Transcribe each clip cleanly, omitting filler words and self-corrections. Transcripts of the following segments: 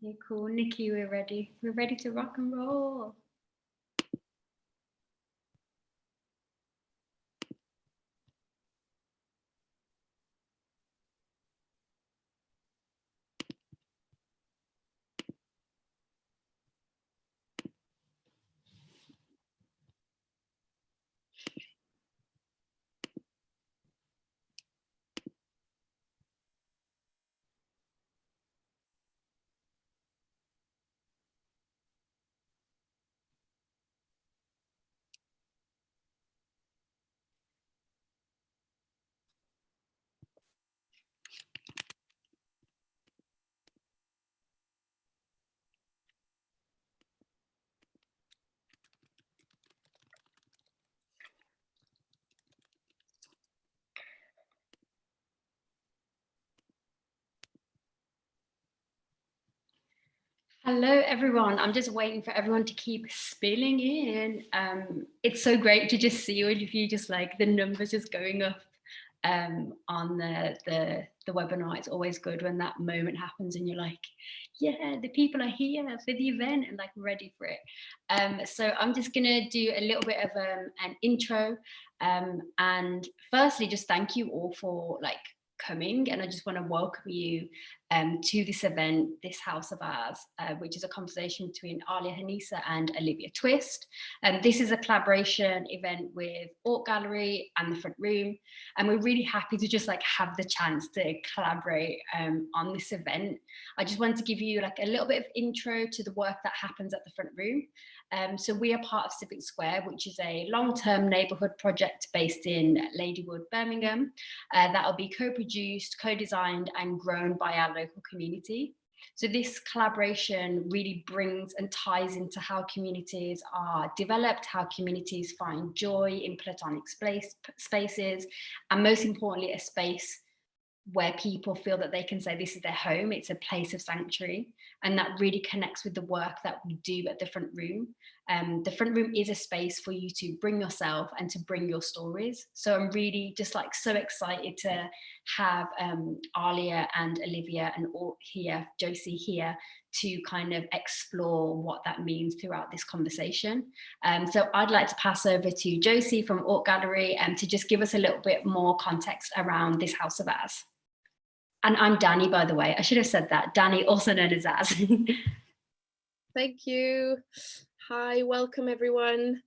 Okay, cool. Nikki, we're ready. We're ready to rock and roll. Hello, everyone. I'm just waiting for everyone to keep spilling in. It's so great to just see all of you, just like the numbers just going up on the webinar. It's always good when that moment happens and you're like, yeah, the people are here for the event and like ready for it. So I'm just gonna do a little bit of an intro, and firstly, just thank you all for like coming, and I just want to welcome you to this event, this house of ours, which is a conversation between Aliyah Hanisa and Olivia Twist. This is a collaboration event with Ort Gallery and the Front Room, and we're really happy to just like have the chance to collaborate on this event. I just wanted to give you like a little bit of intro to the work that happens at the Front Room. So we are part of Civic Square, which is a long-term neighbourhood project based in Ladywood, Birmingham, that will be co-produced, co-designed and grown by our local community. So this collaboration really brings and ties into how communities are developed, how communities find joy in Platonic spaces, and most importantly, a space where people feel that they can say this is their home, it's a place of sanctuary, and that really connects with the work that we do at the Front Room. The Front Room is a space for you to bring yourself and to bring your stories. So I'm really just like so excited to have Aliyah and Olivia and Ort here, Josie here, to kind of explore what that means throughout this conversation. So I'd like to pass over to Josie from Ort Gallery to just give us a little bit more context around this house of ours. And I'm Danny, by the way. I should have said that. Danny, also known as Az. Thank you. Hi, welcome everyone.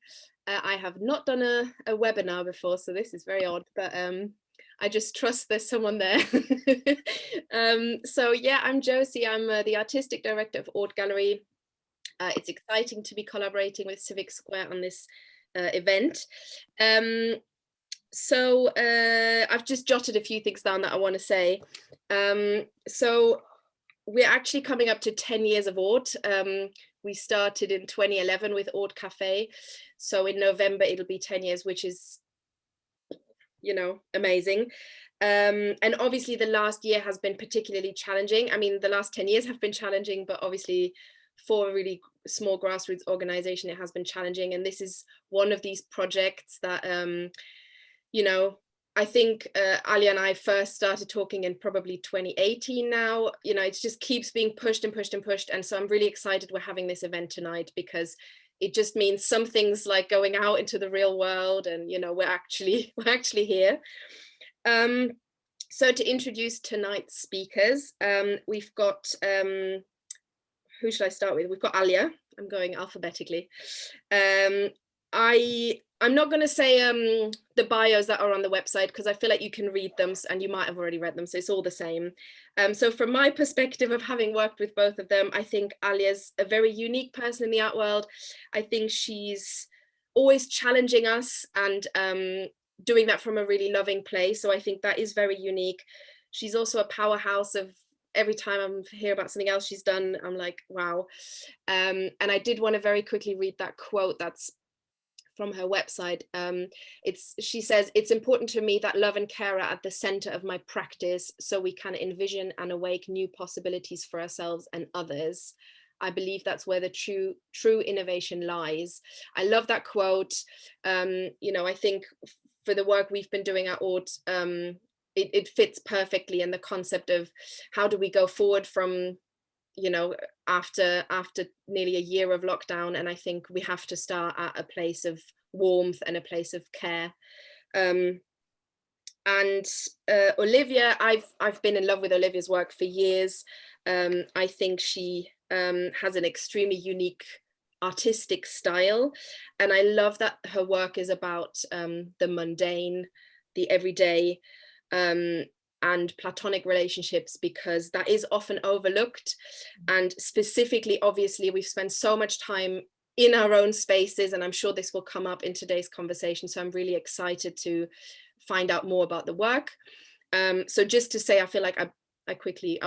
I have not done a webinar before, so this is very odd, but I just trust there's someone there. So yeah, I'm Josie. I'm the artistic director of Ort Gallery. It's exciting to be collaborating with Civic Square on this event. So I've just jotted a few things down that I want to say. So we're actually coming up to 10 years of Ort. We started in 2011 with Ort Cafe. So in November, it'll be 10 years, which is, you know, amazing. And obviously the last year has been particularly challenging. I mean, the last 10 years have been challenging, but obviously for a really small grassroots organization, it has been challenging. And this is one of these projects that, you know, I think Aliyah and I first started talking in probably 2018 now. You know, it just keeps being pushed and pushed and pushed. And so I'm really excited we're having this event tonight, because it just means some things like going out into the real world and, you know, we're actually here. So to introduce tonight's speakers, we've got, who should I start with? We've got Aliyah. I'm going alphabetically. I'm not going to say the bios that are on the website, because I feel like you can read them and you might have already read them, so it's all the same. So from my perspective of having worked with both of them, I think Aliyah's a very unique person in the art world. I think she's always challenging us and doing that from a really loving place. So I think that is very unique. She's also a powerhouse of every time I hear about something else she's done, I'm like, wow. And I did want to very quickly read that quote that's from her website. She says, "It's important to me that love and care are at the center of my practice, so we can envision and awake new possibilities for ourselves and others. I believe that's where the true innovation lies." I love that quote. You know, I think for the work we've been doing at Ort, it fits perfectly in the concept of how do we go forward from you know, after nearly a year of lockdown, and I think we have to start at a place of warmth and a place of care. And Olivia, I've been in love with Olivia's work for years. I think she has an extremely unique artistic style, and I love that her work is about the mundane, the everyday, and platonic relationships, because that is often overlooked. And specifically, obviously, we've spent so much time in our own spaces, and I'm sure this will come up in today's conversation, so I'm really excited to find out more about the work. So just to say, I feel like I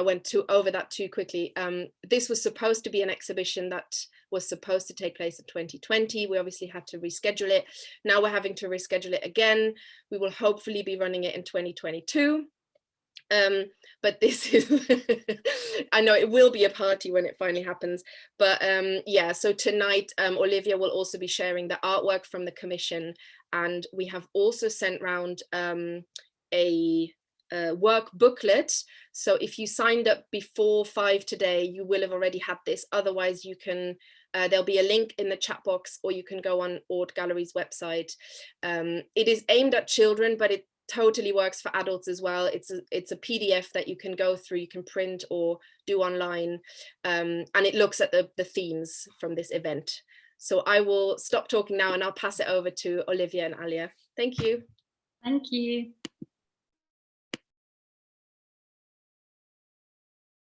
went over that too quickly. This was supposed to be an exhibition that was supposed to take place in 2020. We obviously had to reschedule it. Now we're having to reschedule it again. We will hopefully be running it in 2022. But this is I know it will be a party when it finally happens, but yeah, so tonight Olivia will also be sharing the artwork from the commission, and we have also sent round a work booklet. So if you signed up before 5 today, you will have already had this. Otherwise, you can there'll be a link in the chat box, or you can go on Ort Gallery's website. It is aimed at children, but it totally works for adults as well. It's a PDF that you can go through, you can print or do online, and it looks at the themes from this event. So I will stop talking now and I'll pass it over to Olivia and Aliyah. Thank you. Thank you.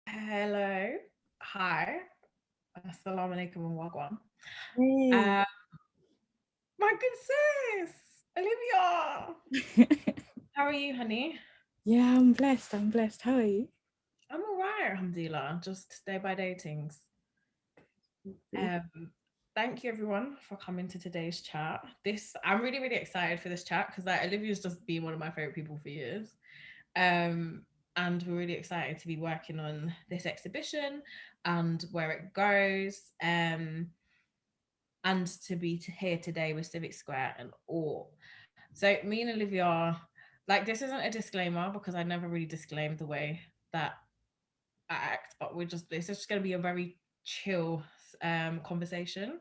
Hello, hi, assalamu alaikum and wagwan. Hey. My good sis, Olivia. How are you, honey? Yeah, I'm blessed. How are you? I'm all right, alhamdulillah, just day by day things. Thank you everyone for coming to today's chat. I'm really, really excited for this chat because like Olivia's just been one of my favorite people for years. And we're really excited to be working on this exhibition and where it goes. And to be here today with Civic Square and all. So me and Olivia, like this isn't a disclaimer because I never really disclaimed the way that I act, but it's just going to be a very chill conversation,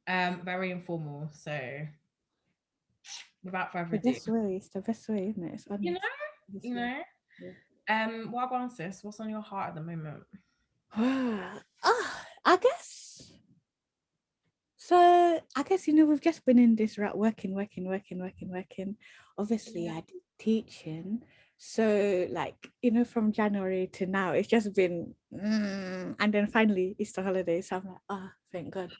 very informal. So without further ado, it's the best way, isn't it? It's honest. You know. Yeah. Wagwan sis, what's on your heart at the moment? I guess. So I guess we've just been in this route, working. Obviously, I did teaching. So like from January to now, it's just been, and then finally Easter holidays. So I'm like, thank God.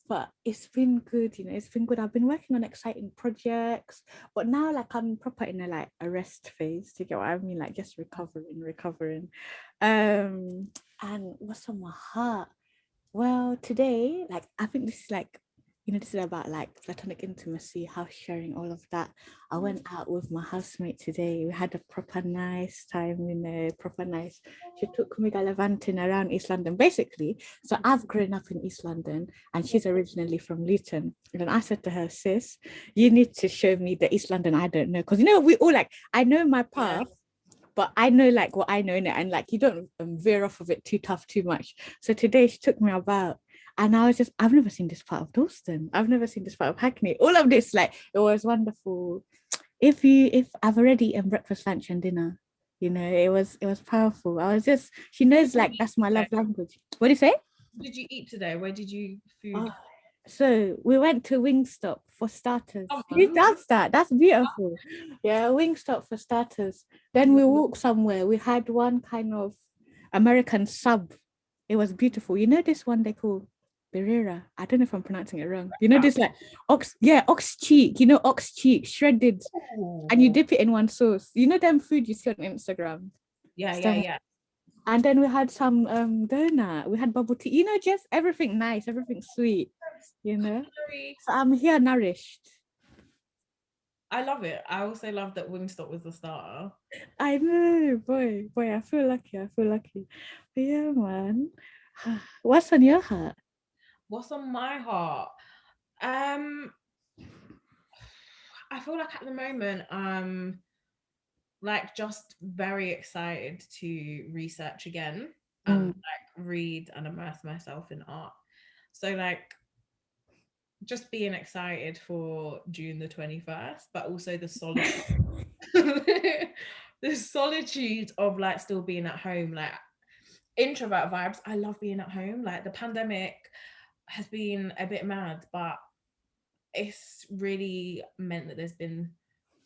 But it's been good, it's been good. I've been working on exciting projects, but now like I'm proper in a rest phase. Do you get what I mean? Like just recovering. And what's on my heart? Well, today, like I think this is like, this is about like platonic intimacy, house sharing, all of that. I went out with my housemate today. We had a proper nice time, proper nice. She took me gallivanting around East London, basically. So I've grown up in East London and she's originally from Luton. And then I said to her, sis, you need to show me the East London I don't know. Because, we all like, I know my path. Yeah. But I know like what I know in it, and like you don't veer off of it too much. So today she took me about, and I was just, I've never seen this part of Dalston. I've never seen this part of Hackney. All of this, like, it was wonderful. If I've already eaten breakfast, lunch, and dinner, it was powerful. I was just, she knows like that's my love language. What do you say? What did you eat today? Where did you food? So we went to Wingstop for starters. Who does that? That's beautiful. Yeah, Wingstop for starters. Then we walked somewhere. We had one kind of American sub. It was beautiful. This one they call Birera. I don't know if I'm pronouncing it wrong. This like ox cheek. Ox cheek shredded, and you dip it in one sauce. Them food you see on Instagram. Yeah. And then we had some donut. We had bubble tea. Just everything nice, everything sweet. So I'm here nourished. I love it. I also love that Wingstop was the starter. I know, boy, I feel lucky. But yeah, man. What's on your heart? What's on my heart? I feel like at the moment, like just very excited to research again. and like read and immerse myself in art. So like just being excited for June the 21st, but also the solitude the solitude of like still being at home, like introvert vibes. I love being at home. Like the pandemic has been a bit mad, but it's really meant that there's been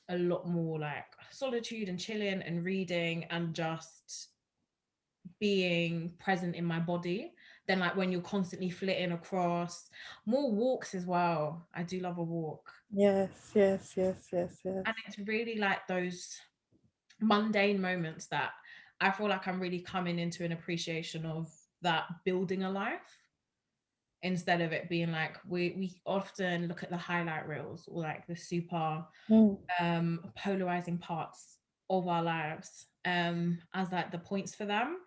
a lot more like solitude and chilling and reading and just being present in my body than like when you're constantly flitting across. More walks as well. I do love a walk. Yes. And it's really like those mundane moments that I feel like I'm really coming into an appreciation of, that building a life, instead of it being like we often look at the highlight reels or like the super polarizing parts of our lives as like the points for them.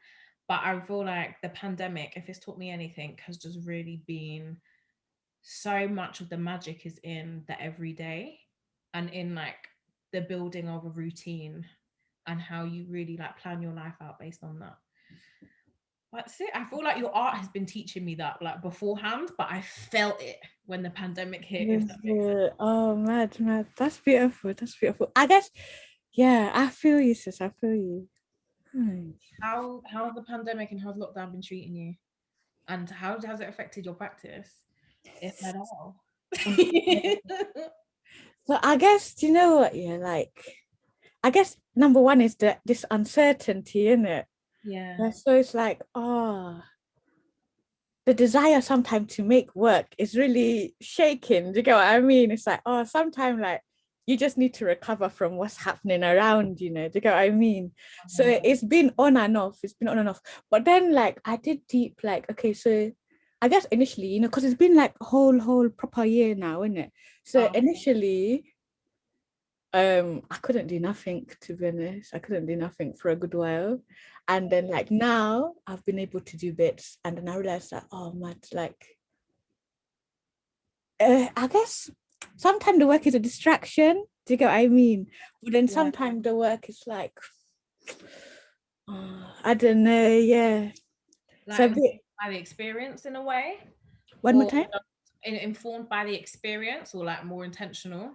But I feel like the pandemic, if it's taught me anything, has just really been so much of the magic is in the everyday and in like the building of a routine and how you really like plan your life out based on that. That's it. I feel like your art has been teaching me that like beforehand, but I felt it when the pandemic hit. If that makes sense. Oh, mad. That's beautiful. I guess, yeah, I feel you, sis. I feel you. How's the pandemic and how's lockdown been treating you? And how has it affected your practice, if at all? So I guess, do you know what? Yeah, like, I guess number one is this uncertainty, isn't it? Yeah. So it's like, the desire sometimes to make work is really shaking. Do you get what I mean? It's like, sometimes like you just need to recover from what's happening around, you know. Do you get what I mean? So it's been on and off. But then like I did deep like, okay, so I guess initially, you know, because it's been like a whole proper year now, isn't it? So initially, I couldn't do nothing, to be honest. I couldn't do nothing for a good while. And then like now I've been able to do bits, and then I realized that, oh man, like I guess sometimes the work is a distraction. Do you get what I mean? But then sometimes the work is like, I don't know, yeah. Like So by the experience in a way? One more time? Informed by the experience or like more intentional?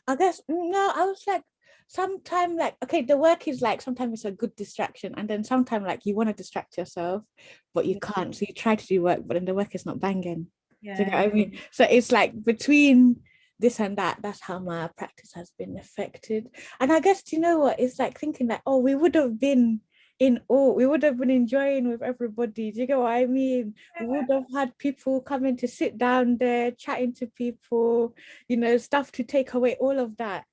I guess, no, I was like, sometimes like, okay, the work is like, sometimes it's a good distraction. And then sometimes like you want to distract yourself, but you can't. So you try to do work, but then the work is not banging. Yeah. Do you know what I mean? So it's like between this and that, that's how my practice has been affected. And I guess, do you know what? It's like thinking that, we would have been we would have been enjoying with everybody. Do you get what I mean? We would have had people coming to sit down there, chatting to people, you know, stuff to take away all of that.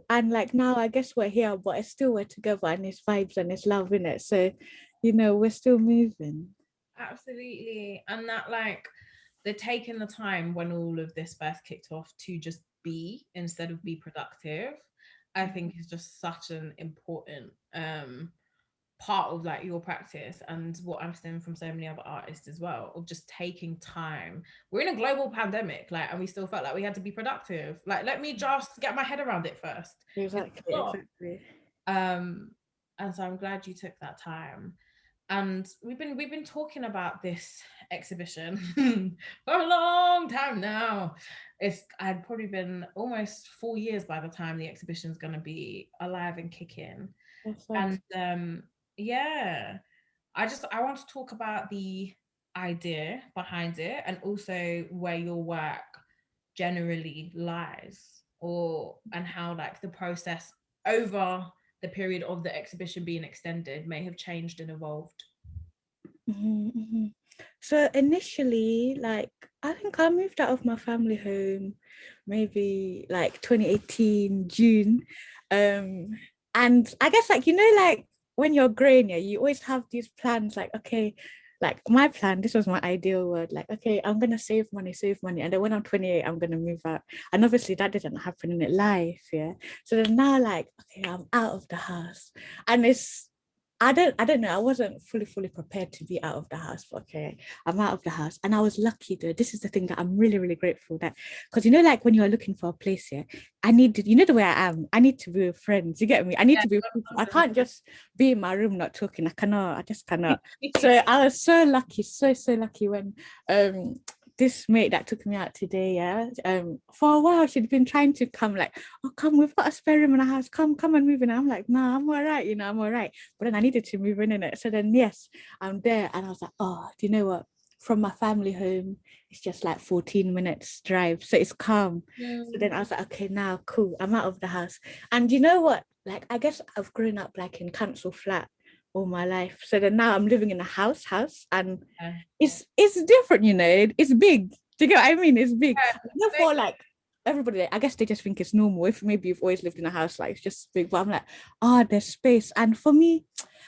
And like now, I guess we're here, but it's still we're together and it's vibes and it's love in it. So, you know, we're still moving. Absolutely. And that like they're taking the time when all of this first kicked off to just be instead of be productive, I think is just such an important part of like your practice and what I'm seeing from so many other artists as well, of just taking time. We're in a global pandemic, like, and we still felt like we had to be productive. Like, let me just get my head around it first. Exactly. And so I'm glad you took that time. And we've been talking about this exhibition for a long time now. I'd probably been almost 4 years by the time the exhibition's going to be alive and kicking. And yeah, I want to talk about the idea behind it and also where your work generally lies, and how like the process over the period of the exhibition being extended may have changed and evolved. So initially, like, I think I moved out of my family home maybe like 2018 June, and I guess like, you know, like when you're growing, yeah, you always have these plans like, okay, like my plan, this was my ideal world, like, okay, I'm gonna save money, and then when I'm 28 I'm gonna move out, and obviously that didn't happen in life, yeah. So then now like, okay, I'm out of the house and it's I don't know. I wasn't fully prepared to be out of the house. But okay, I'm out of the house, and I was lucky though. This is the thing that I'm really grateful that, because you know, like when you're looking for a place here, I need to, you know, the way I am. I need to be with friends. You get me? I need to be with people. I can't just be in my room not talking. I cannot. I just cannot. So I was so lucky, so lucky when this mate that took me out today, for a while she'd been trying to come, like, oh come, we've got a spare room in our house, come and move in. I'm like, nah, I'm all right, I'm all right. But then I needed to move in it. So then yes, I'm there, and I was like, oh, do you know what? From my family home, it's just like 14 minutes drive, so it's calm. So then I was like, okay, now cool, I'm out of the house. And you know what? Like, I guess I've grown up like in council flat all my life. So then now I'm living in a house, and it's different, it's big. Do you get what I mean? It's big. Therefore, like everybody, I guess they just think it's normal. If maybe you've always lived in a house, like it's just big. But I'm like, there's space. And for me,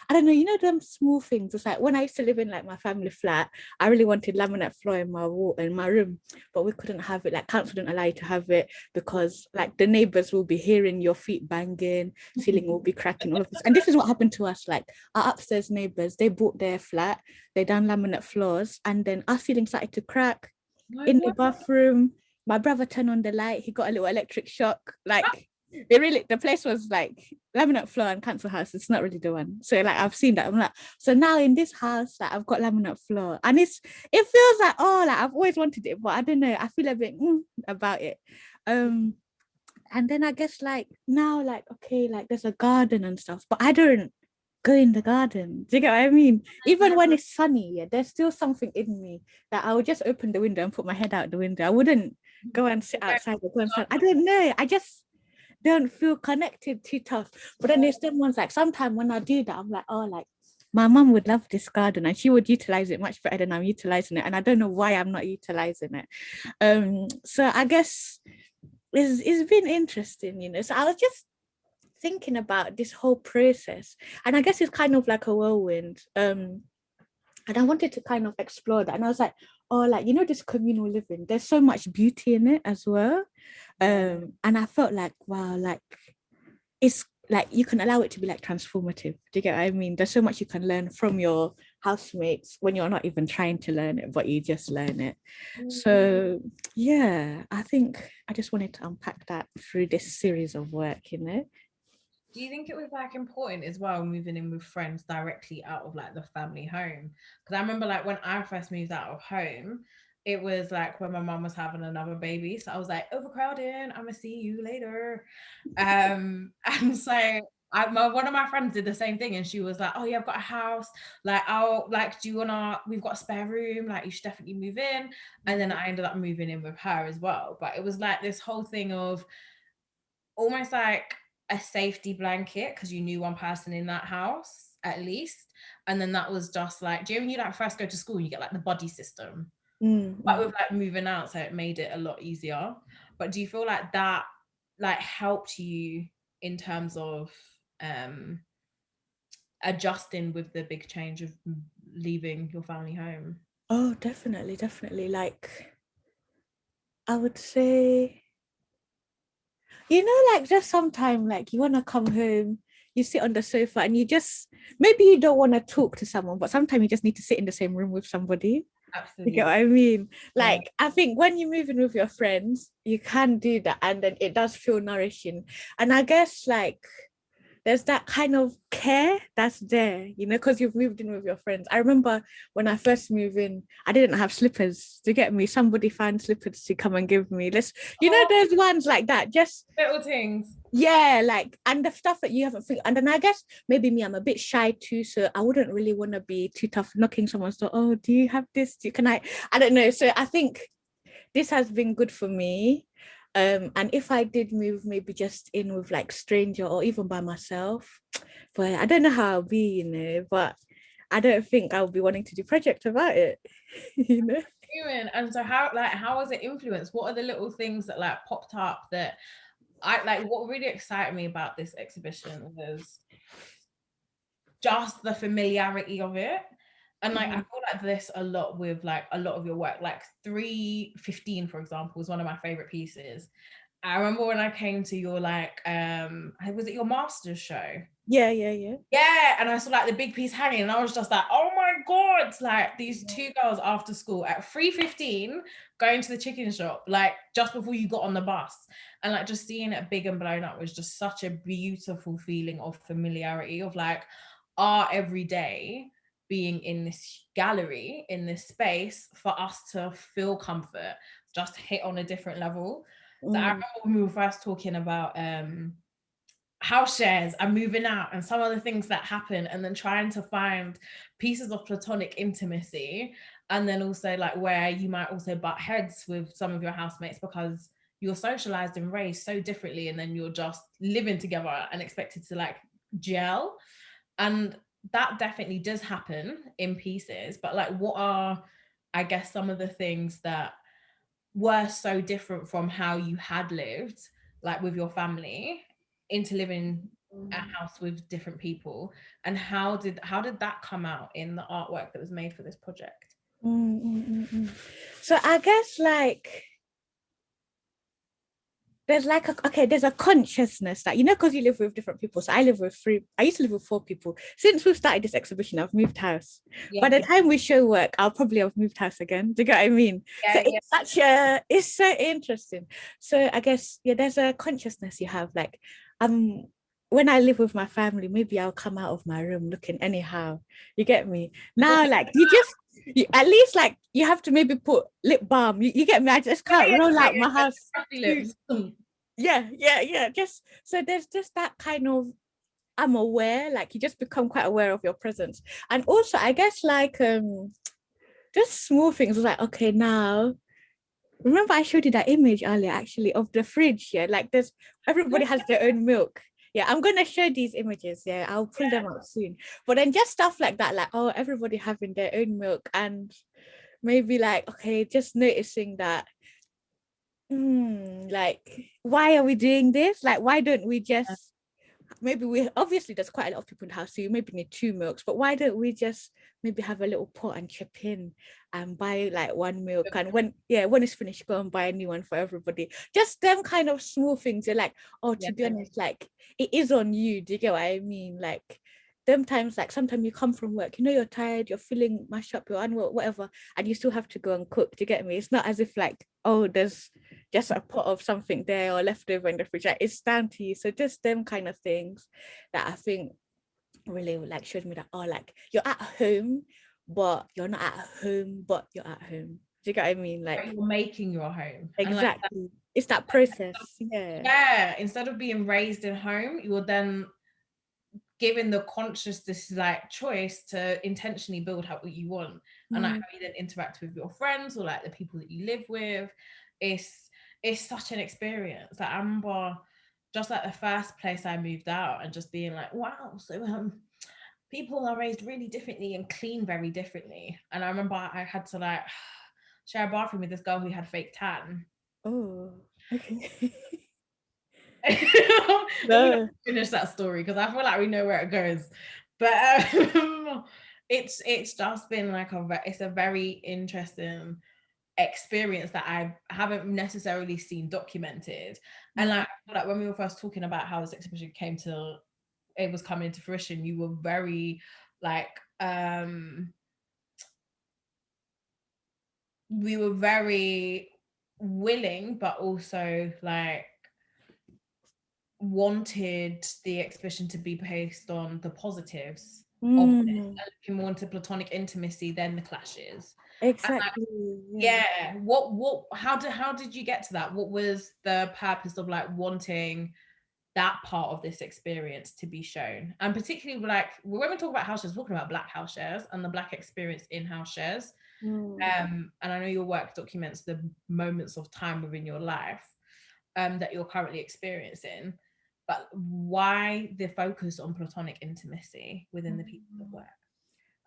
I don't know, them small things. It's like when I used to live in like my family flat, I really wanted laminate floor in my wall in my room, but we couldn't have it. Like council didn't allow you to have it because like the neighbors will be hearing your feet banging, ceiling will be cracking, all of this. And this is what happened to us. Like our upstairs neighbors, they bought their flat, they done laminate floors, and then our ceiling started to crack in the bathroom. My brother turned on the light, he got a little electric shock. Like the place was like laminate floor and council house, it's not really the one. So like I've seen that. I'm like, so now in this house, like I've got laminate floor, and it feels like, oh, like I've always wanted it, but I don't know, I feel a bit about it. And then I guess like now, like okay, like there's a garden and stuff, but I don't go in the garden. Do you get what I mean? Even when it's sunny, there's still something in me that I would just open the window and put my head out the window. I wouldn't go and sit outside or go inside. I don't know. I just don't feel connected too tough. But then there's them ones, like sometimes when I do that, I'm like, oh, like my mum would love this garden and she would utilize it much better than I'm utilizing it. And I don't know why I'm not utilizing it. So I guess it's been interesting, So I was just thinking about this whole process, and I guess it's kind of like a whirlwind. And I wanted to kind of explore that, and I was like, oh, like this communal living, there's so much beauty in it as well. And I felt like, wow, like it's like you can allow it to be like transformative. Do you get what I mean? There's so much you can learn from your housemates when you're not even trying to learn it, but you just learn it. So yeah, I think I just wanted to unpack that through this series of work. Do you think it was like important as well moving in with friends directly out of like the family home? Because I remember like when I first moved out of home, it was like when my mum was having another baby, so I was like, overcrowding, I'm gonna see you later. And so one of my friends did the same thing, and she was like, oh yeah, I've got a house, like I'll like, do you wanna, we've got a spare room, like you should definitely move in. And then I ended up moving in with her as well. But it was like this whole thing of almost like a safety blanket because you knew one person in that house at least. And then that was just like, do you know when you like first go to school, you get like the buddy system, but with like moving out, so it made it a lot easier. But do you feel like that like helped you in terms of adjusting with the big change of leaving your family home? Oh, definitely. Like I would say, like just sometimes like you want to come home, you sit on the sofa and you just, maybe you don't want to talk to someone, but sometimes you just need to sit in the same room with somebody. Absolutely. You get what I mean? Like, I think when you move in with your friends, you can do that, and then it does feel nourishing. And I guess like there's that kind of care that's there, because you've moved in with your friends. I remember when I first moved in, I didn't have slippers. To get me, somebody found slippers to come and give me. There's ones like that, just little things. Yeah, like, and the stuff that you haven't figured. And then I guess maybe me, I'm a bit shy too, so I wouldn't really want to be too tough knocking someone's door. Oh, do you have this? Can I don't know. So I think this has been good for me. And if I did move maybe just in with like stranger or even by myself, but I don't know how I'll be, but I don't think I'll be wanting to do project about it. And so how has it influenced? What are the little things that like popped up that I like? What really excited me about this exhibition was just the familiarity of it. And like I feel like this a lot with like a lot of your work, like 315, for example, is one of my favorite pieces. I remember when I came to your like was it your master's show? Yeah. Yeah, and I saw like the big piece hanging, and I was just like, oh my god, like these two girls after school at 3:15 going to the chicken shop, like just before you got on the bus, and like just seeing it big and blown up was just such a beautiful feeling of familiarity, of like our everyday being in this gallery, in this space, for us to feel comfort just hit on a different level. So I remember when we were first talking about house shares and moving out and some of the things that happen, and then trying to find pieces of platonic intimacy, and then also like where you might also butt heads with some of your housemates because you're socialized and raised so differently, and then you're just living together and expected to like gel. And that definitely does happen in pieces, but like what are, I guess, some of the things that were so different from how you had lived like with your family into living a house with different people, and how did that come out in the artwork that was made for this project? So I guess like there's like there's a consciousness that, you know, because you live with different people. So I used to live with 4 people. Since we've started this exhibition, I've moved house. By the time we show work, I'll probably have moved house again. Do you get what I mean? It's so interesting. So I guess there's a consciousness you have, like when I live with my family, maybe I'll come out of my room looking anyhow. You get me? Now, like at least like you have to maybe put lip balm. You get me? I just can't roll out my house. Just so there's just that kind of, I'm aware, like you just become quite aware of your presence. And also I guess like just small things like, okay, now remember I showed you that image earlier actually of the fridge, like there's, everybody has their own milk. I'm gonna show these images. I'll pull them out soon. But then just stuff like that, like, oh, everybody having their own milk, and maybe like, okay, just noticing that like, why are we doing this? Like, why don't we just, maybe we, obviously there's quite a lot of people in the house, so you maybe need 2 milks, but why don't we just maybe have a little pot and chip in and buy like 1 milk, and when it's finished, go and buy a new one for everybody. Just them kind of small things. You're like, oh, to be honest, like it is on you. Do you get what I mean? Like them times, like sometimes you come from work, you know, you're tired, you're feeling mashed up, you're unwell, whatever, and you still have to go and cook. Do you get me? It's not as if like, oh, there's just a pot of something there or leftover in the fridge. Like, it's down to you. So just them kind of things that I think really like showed me that, oh, like you're at home, but you're not at home, but you're at home. Do you get what I mean? Like you're making your home. Exactly. Like it's that process. Instead of being raised in home, you're then given the conscious like choice to intentionally build out what you want. And like how you then interact with your friends or like the people that you live with, it's such an experience. Like I remember just like the first place I moved out and just being like, wow, so people are raised really differently and clean very differently. And I remember I had to like share a bathroom with this girl who had fake tan. Oh, okay. No. Finish that story because I feel like we know where it goes, but it's just been like it's a very interesting experience that I haven't necessarily seen documented. And like when we were first talking about how this exhibition was coming into fruition, you were very like we were very willing, but also like wanted the exhibition to be based on the positives of this, and looking more into platonic intimacy than the clashes. Exactly. How did you get to that? What was the purpose of like wanting that part of this experience to be shown? And particularly like when we talk about house shares, we're talking about Black house shares and the Black experience in house shares. And I know your work documents the moments of time within your life that you're currently experiencing, but why the focus on platonic intimacy within the pieces of work?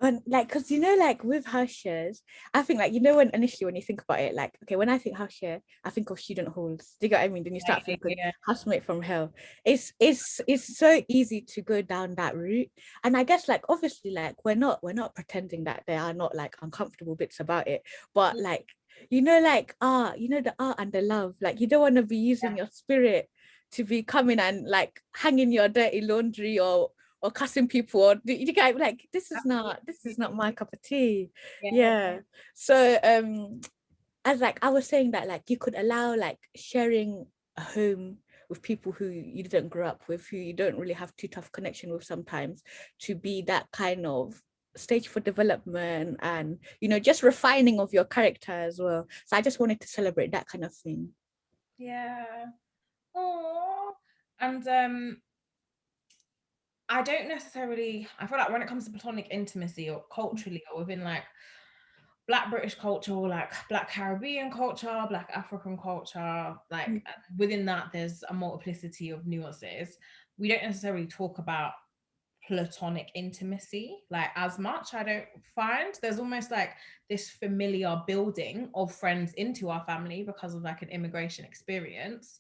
And like, because you know, like with house shares, I think like, you know, when initially when you think about it, like, okay, when I think house share, I think of student halls. Do you get what I mean? Then you start thinking housemate from hell. It's so easy to go down that route. And I guess like obviously like we're not pretending that there are not like uncomfortable bits about it, but like, you know, like you know, the art and the love, like you don't want to be using your spirit to be coming and like hanging your dirty laundry or or cussing people, or you get like, this is not my cup of tea. Yeah. So as like I was saying that like you could allow like sharing a home with people who you didn't grow up with, who you don't really have too tough connection with sometimes, to be that kind of stage for development and, you know, just refining of your character as well. So I just wanted to celebrate that kind of thing. Yeah. Oh, and I don't necessarily, I feel like when it comes to platonic intimacy or culturally or within like Black British culture or like Black Caribbean culture, Black African culture, like within that there's a multiplicity of nuances. We don't necessarily talk about platonic intimacy like as much. I don't find there's almost like this familiar building of friends into our family because of like an immigration experience,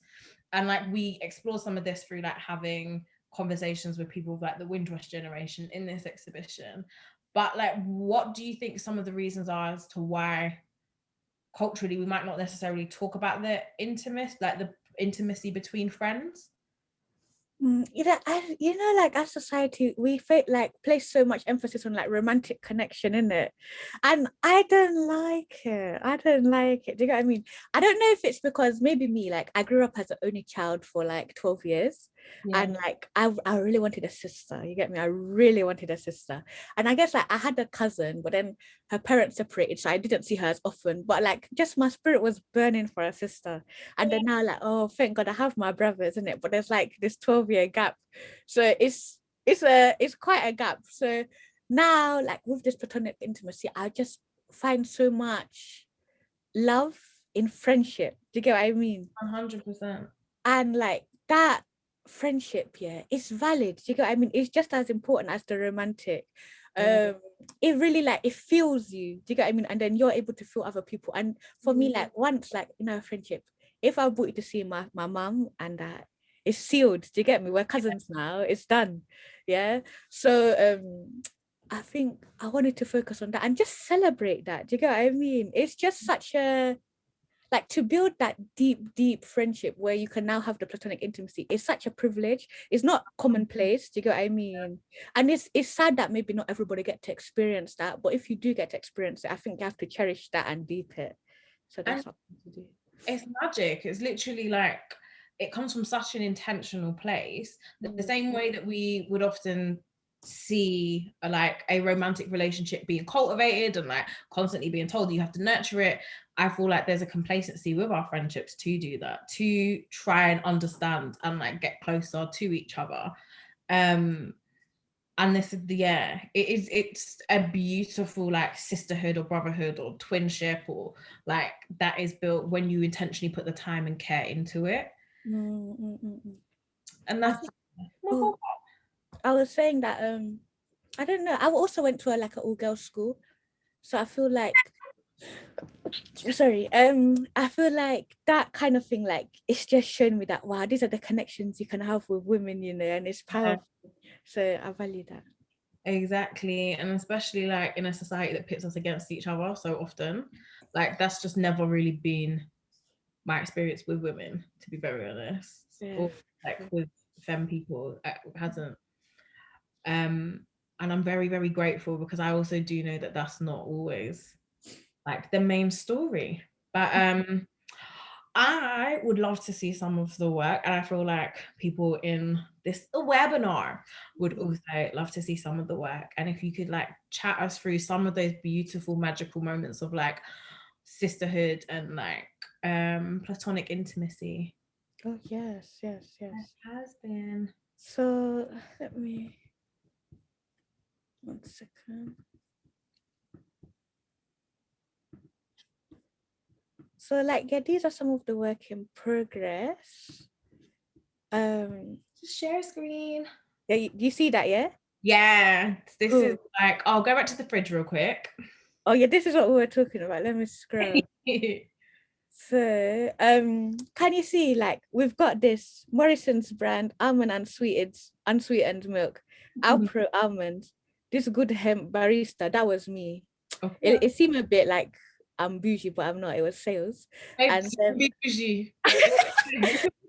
and like we explore some of this through like having conversations with people of like the Windrush generation in this exhibition. But like, what do you think some of the reasons are as to why culturally we might not necessarily talk about the intimacy between friends? You know, like as society, we like place so much emphasis on like romantic connection in it, and I don't like it. Do you get what I mean? I don't know if it's because maybe me, like I grew up as an only child for like 12 years, and like I really wanted a sister. You get me? I really wanted a sister, and I guess like I had a cousin, but then her parents separated, so I didn't see her as often. But like, just my spirit was burning for a sister, and then now like, oh, thank God I have my brothers, isn't it? But there's like this 12-year gap, so it's quite a gap. So now, like with this platonic intimacy, I just find so much love in friendship. Do you get what I mean? 100%. And like that friendship, yeah, it's valid. Do you get what I mean? It's just as important as the romantic. It really like it feels you. Do you get what I mean? And then you're able to feel other people. And for me, like once, like in our friendship, if I brought you to see my mom and it's sealed. Do you get me? We're cousins now. It's done. Yeah. So I think I wanted to focus on that and just celebrate that. Do you get what I mean? It's just such a like to build that deep friendship where you can now have the platonic intimacy is such a privilege. It's not commonplace. Do you get what I mean? And it's sad that maybe not everybody get to experience that, but if you do get to experience it, I think you have to cherish that and deep it. So that's what I'm to do. It's magic. It's literally like it comes from such an intentional place. The same way that we would often see a romantic relationship being cultivated and like constantly being told you have to nurture it. I feel like there's a complacency with our friendships to do that, to try and understand and like get closer to each other. And this is it's a beautiful like sisterhood or brotherhood or twinship or like that is built when you intentionally put the time and care into it. And that's I was saying that I don't know, I also went to an all-girls school, so I feel like I feel like that kind of thing, like it's just shown me that wow, these are the connections you can have with women, you know, and it's powerful. So I value that. Exactly. And especially like in a society that pits us against each other so often, like that's just never really been my experience with women, to be very honest. Or like with femme people, it hasn't. And I'm very, very grateful because I also do know that that's not always like the main story. But I would love to see some of the work, and I feel like people in this webinar would also love to see some of the work. And if you could like chat us through some of those beautiful, magical moments of like sisterhood and like platonic intimacy. Oh yes. It has been. So let me 1 second. So like these are some of the work in progress. Just share screen. Yeah, you see that, yeah? Yeah, this is like, I'll go back to the fridge real quick. Oh yeah, this is what we were talking about. Let me scroll. So can you see like we've got this Morrison's brand almond and unsweetened milk, Alpro almond, this good hemp barista, that was me. It seemed a bit like I'm bougie, but I'm not. It was sales. And then bougie.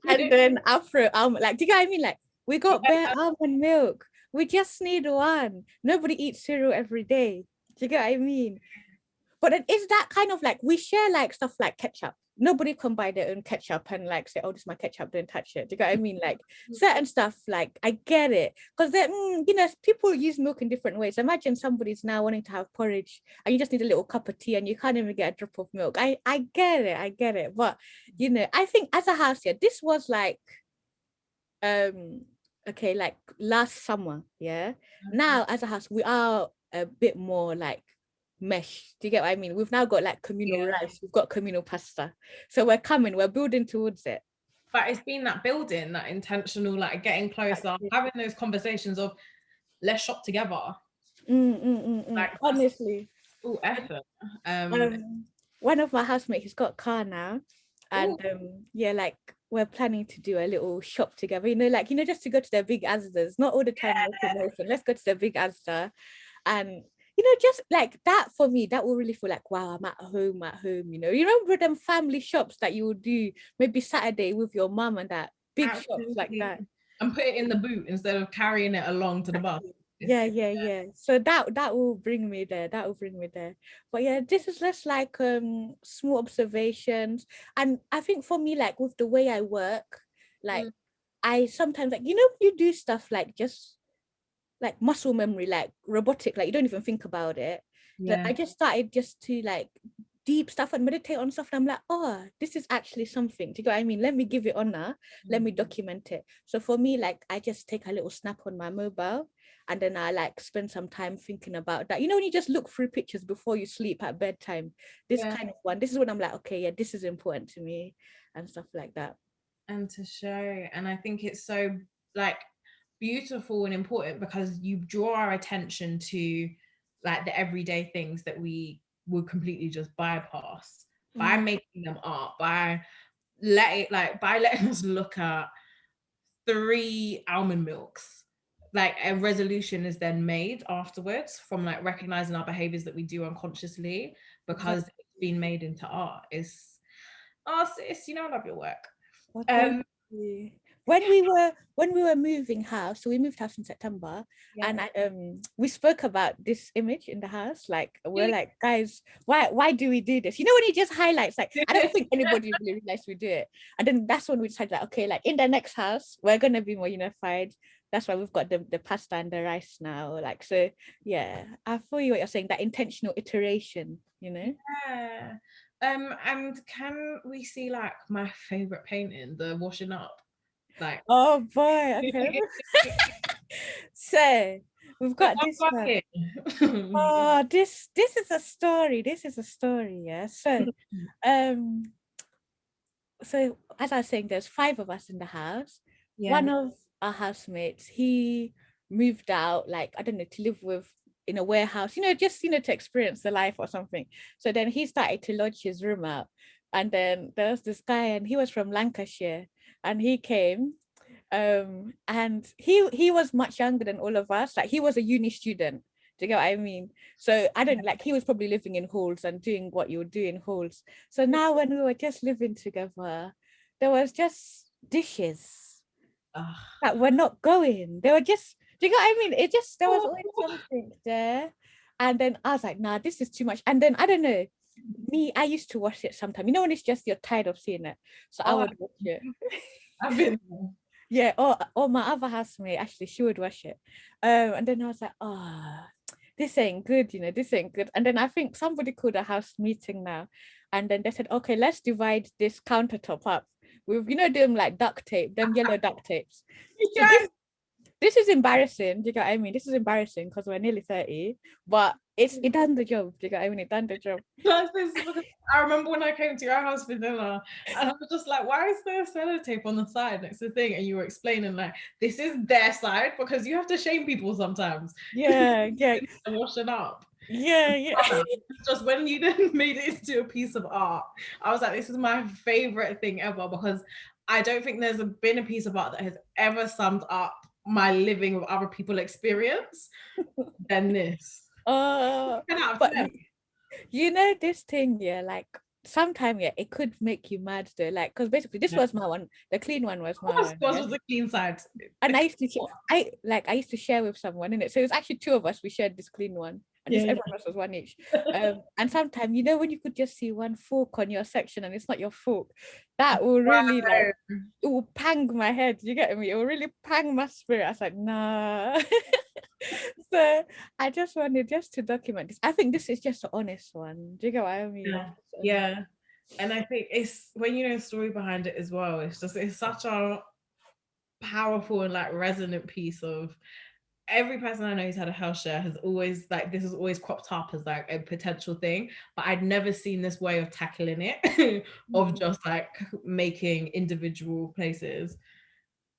and then Afro almond, like do you get what I mean? Like we got bare almond milk, We just need one. Nobody eats cereal every day. Do you get what I mean? But then is that kind of like, we share like stuff like ketchup. Nobody can buy their own ketchup and like say, oh, this is my ketchup, don't touch it. Do you get what I mean? Like certain stuff, like I get it. Because then, you know, people use milk in different ways. Imagine somebody's now wanting to have porridge and you just need a little cup of tea and you can't even get a drop of milk. I get it. But, you know, I think as a house, yeah, this was like, okay, like last summer, yeah. Now as a house, we are a bit more like mesh. Do you get what I mean? We've now got like communal rice, we've got communal pasta, so we're building towards it. But it's been that building, that intentional, like getting closer, having those conversations of let's shop together. Like honestly, effort. One of my housemates, he's got a car now, and yeah, like we're planning to do a little shop together, you know, like, you know, just to go to the big Asda's, not all the time. Let's go to the big Asda, and you know, just like that, for me, that will really feel like, wow, I'm at home, you know. You remember them family shops that you would do maybe Saturday with your mum and that big shops like that, and put it in the boot instead of carrying it along to the bus. Yeah. So that will bring me there. But yeah, this is just like small observations. And I think for me, like with the way I work, like I sometimes, like, you know, you do stuff like just like muscle memory, like robotic, like you don't even think about it. Like I just started just to like deep stuff and meditate on stuff, and I'm like, oh, this is actually something. Do you know what I mean? Let me give it honor. Let me document it. So for me, like I just take a little snap on my mobile, and then I like spend some time thinking about that. You know, when you just look through pictures before you sleep at bedtime, this kind of one, this is when I'm like, okay, yeah, this is important to me and stuff like that. And to show, and I think it's so like beautiful and important because you draw our attention to like the everyday things that we would completely just bypass by making them up, by letting us look at 3 almond milks. Like a resolution is then made afterwards from like recognizing our behaviors that we do unconsciously because it's been made into art. It's sis, you know, I love your work. When we were moving house, so we moved house in September, and we spoke about this image in the house. Like we're like, guys, why do we do this? You know, when he just highlights, like I don't think anybody really realized we do it. And then that's when we decided, like, okay, like in the next house, we're gonna be more unified. That's why we've got the pasta and the rice now. Like, so yeah, I feel you what you're saying, that intentional iteration, you know. And can we see like my favorite painting, the washing up? Like, oh boy, okay. So we've got this one. Oh, this is a story. Yeah. So so as I was saying, there's 5 of us in the house. One of our housemates, he moved out, like, I don't know, to live with in a warehouse, you know, just, you know, to experience the life or something. So then he started to lodge his room out, and then there was this guy, and he was from Lancashire, and he came, and he was much younger than all of us. Like he was a uni student. Do you get what I mean? So I don't, like, he was probably living in halls and doing what you would do in halls. So now when we were just living together, there was just dishes that were not going. They were just, do you get what I mean? It just, there was always something there. And then I was like, nah, this is too much. And then I don't know, me, I used to watch it sometimes. You know, when it's just you're tired of seeing it. So I would watch it. I've been yeah, or my other housemate, actually, she would watch it. And then I was like, oh, this ain't good, you know, this ain't good. And then I think somebody called a house meeting now. And then they said, okay, let's divide this countertop up with, you know, them like duct tape, them yellow duct tapes. So this is embarrassing. Do you get what I mean? This is embarrassing because we're nearly 30, but it done the job. Do you get what I mean? It done the job. I remember when I came to your house for dinner, and I was just like, why is there sellotape on the side next to the thing? And you were explaining like, this is their side because you have to shame people sometimes. Yeah. Washing up. Yeah. Just when you then made it into a piece of art, I was like, this is my favorite thing ever, because I don't think there's been a piece of art that has ever summed up my living with other people experience than this. But you know this thing, yeah, like sometimes it could make you mad though, like, because basically this was my one, the clean one was my one, Yours was the clean side. and I used to share with someone in it, so it was actually two of us, we shared this clean one, and just everyone else was one each. And sometimes, you know, when you could just see one fork on your section and it's not your fork, that will really like, it will pang my head, you get me, it will really pang my spirit. I was like, nah. So I just wanted just to document this. I think this is just an honest one. Do you get what I mean? Yeah. And I think it's when you know the story behind it as well, it's such a powerful and like resonant piece of every person I know who's had a house share has always like, this has always cropped up as like a potential thing, but I'd never seen this way of tackling it of just like making individual places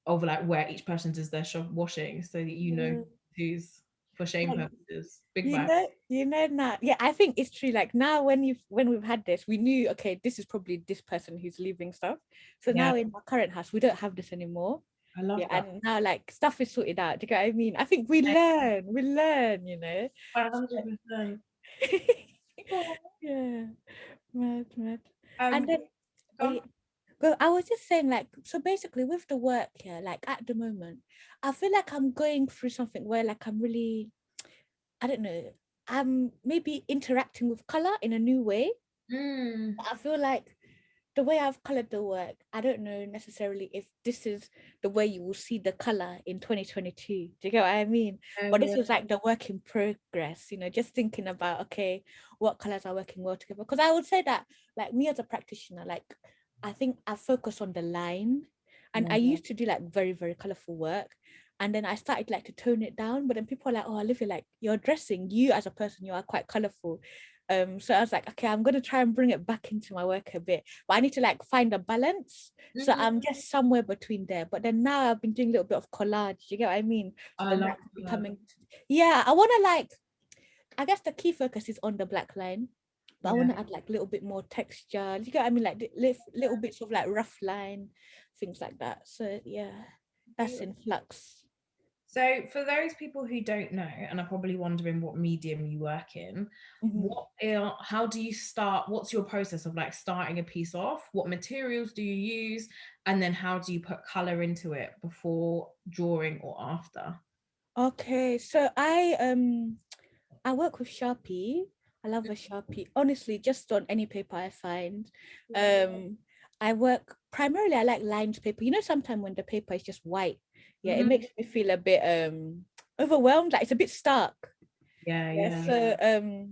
of like where each person does their washing, so that you know who's for shame purposes. Big vibe. You know now. Yeah, I think it's true. Like now, when we've had this, we knew, okay, this is probably this person who's leaving stuff. So now in my current house, we don't have this anymore. I love that. And now like stuff is sorted out. Do you get what I mean? I think we learn, you know. 100%. Yeah, mad. And then I was just saying, like, so basically with the work here, like at the moment, I feel like I'm going through something where like I'm really, I don't know, I'm maybe interacting with color in a new way. I feel like the way I've colored the work, I don't know necessarily if this is the way you will see the color in 2022. Do you get what I mean? But this is like the work in progress, you know, just thinking about, okay, what colors are working well together? Because I would say that, like, me as a practitioner, like, I think I focus on the line, and I used to do like very, very colorful work. And then I started like to tone it down, but then people are like, oh, Olivia, like you're dressing, you as a person, you are quite colorful. So I was like, okay, I'm gonna try and bring it back into my work a bit, but I need to like find a balance. So I'm just somewhere between there. But then now I've been doing a little bit of collage. You get what I mean? So then that's becoming, I want to like, I guess the key focus is on the black line, but I want to add like a little bit more texture. You get what I mean? Like little bits of like rough line, things like that. So yeah, that's in flux. So for those people who don't know and are probably wondering what medium you work in, how do you start? What's your process of like starting a piece off? What materials do you use? And then how do you put color into it before, during, or after? Okay, so I work with Sharpie. I love a Sharpie. Honestly, just on any paper I find. I work primarily, I like lined paper. You know, sometimes when the paper is just white, it makes me feel a bit overwhelmed, like it's a bit stark. So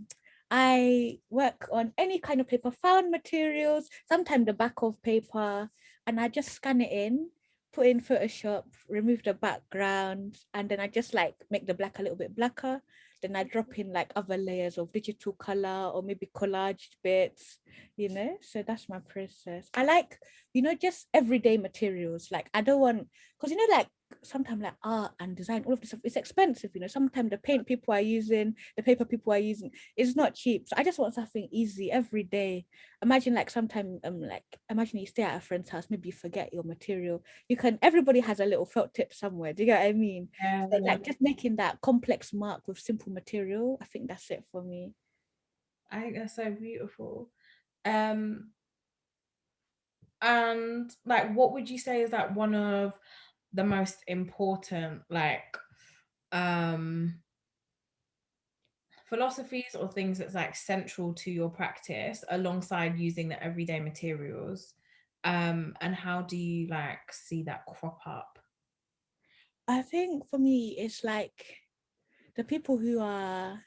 I work on any kind of paper, found materials, sometimes the back of paper, and I just scan it in, put in Photoshop, remove the background, and then I just like make the black a little bit blacker. Then I drop in like other layers of digital color or maybe collaged bits, you know. So that's my process. I like, you know, just everyday materials. Like I don't want, because you know, like sometimes like art and design, all of this stuff, it's expensive, you know. Sometimes the paint people are using, the paper people are using, it's not cheap. So I just want something easy every day. Imagine like sometimes imagine you stay at a friend's house, maybe you forget your material. Everybody has a little felt tip somewhere. Do you get what I mean? So like just making that complex mark with simple material, I think that's it for me. I think that's so beautiful. And like, what would you say is like one of the most important like philosophies or things that's like central to your practice alongside using the everyday materials, and how do you like see that crop up? I think for me it's like the people who are